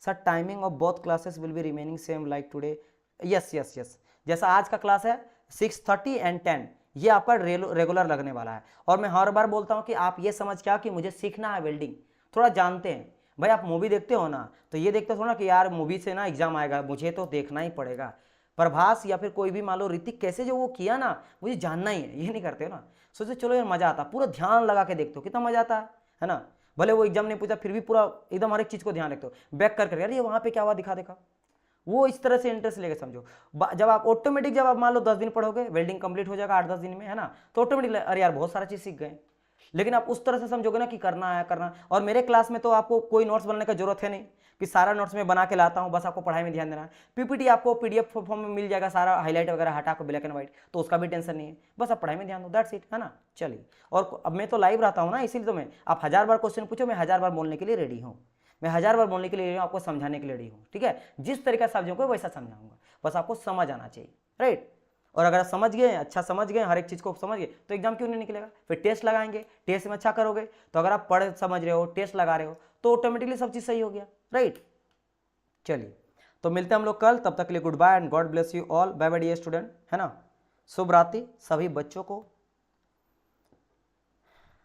Sir timing of both classes will be remaining same like today. Yes yes yes, जैसा आज का क्लास है 6:30 एंड 10, ये आपका रेगुलर लगने वाला है। और मैं हर बार बोलता हूँ कि आप ये समझ के आओ कि मुझे सीखना है वेल्डिंग, थोड़ा जानते हैं। भाई आप मूवी देखते हो ना तो ये देखते हो ना कि यार मूवी से ना एग्जाम आएगा, मुझे तो देखना ही पड़ेगा। प्रभास या फिर कोई भी मान लो ऋतिक कैसे जो वो किया ना, मुझे जानना ही है, ये नहीं करते हो ना। सोचो चलो यार मजा आता, पूरा ध्यान लगा के देखते हो, कितना मजा आता है ना। भले वो एग्जाम नहीं पूछा फिर भी पूरा एकदम हर एक चीज को ध्यान रखते हो, बैक कर यार ये वहाँ पे क्या हुआ दिखा देखा, वो इस तरह से इंटरेस्ट लेके समझो। जब आप ऑटोमेटिक जब आप मान लो 10 दिन पढ़ोगे, वेल्डिंग कंप्लीट हो जाएगा 8-10 दिन में, है ना, तो ऑटोमेटिक अरे यार बहुत सारा चीज सीख गए। लेकिन आप उस तरह से समझोगे ना कि करना है करना। और मेरे क्लास में तो आपको कोई नोट्स बनाने की जरूरत है नहीं कि सारा नोट्स में बना के लाता हूँ, बस आपको पढ़ाई में ध्यान देना है। पीपीटी आपको पीडीएफ फॉर्म में मिल जाएगा, सारा हाईलाइट वगैरह हटा के ब्लैक एंड व्हाइट, तो उसका भी टेंशन नहीं है, बस आप पढ़ाई में ध्यान दो, दैट्स इट, है ना। चलिए, और अब मैं तो लाइव रहता हूँ ना, इसीलिए तो मैं आप 1000 बार क्वेश्चन पूछो, मैं 1000 बार बोलने के लिए रेडी हूँ, मैं 1000 बार बोलने के लिए रेडी हूँ, आपको समझाने के लिए रेडी हूँ। ठीक है, जिस तरीका से समझोगे वैसा समझाऊंगा, बस आपको समझ आना चाहिए, राइट। और अगर आप समझ गए, अच्छा समझ गए, हर एक चीज़ को समझ गए, तो एग्जाम क्यों नहीं निकलेगा। फिर टेस्ट लगाएंगे, टेस्ट में अच्छा करोगे तो अगर आप पढ़ समझ रहे हो, टेस्ट लगा रहे हो, तो ऑटोमेटिकली सब चीज़ सही हो गया, राइट। चलिए, तो मिलते हैं हम लोग कल, तब तक के लिए good bye and God bless you all, bye bye dear student, है ना। शुभ रात्रि सभी बच्चों को।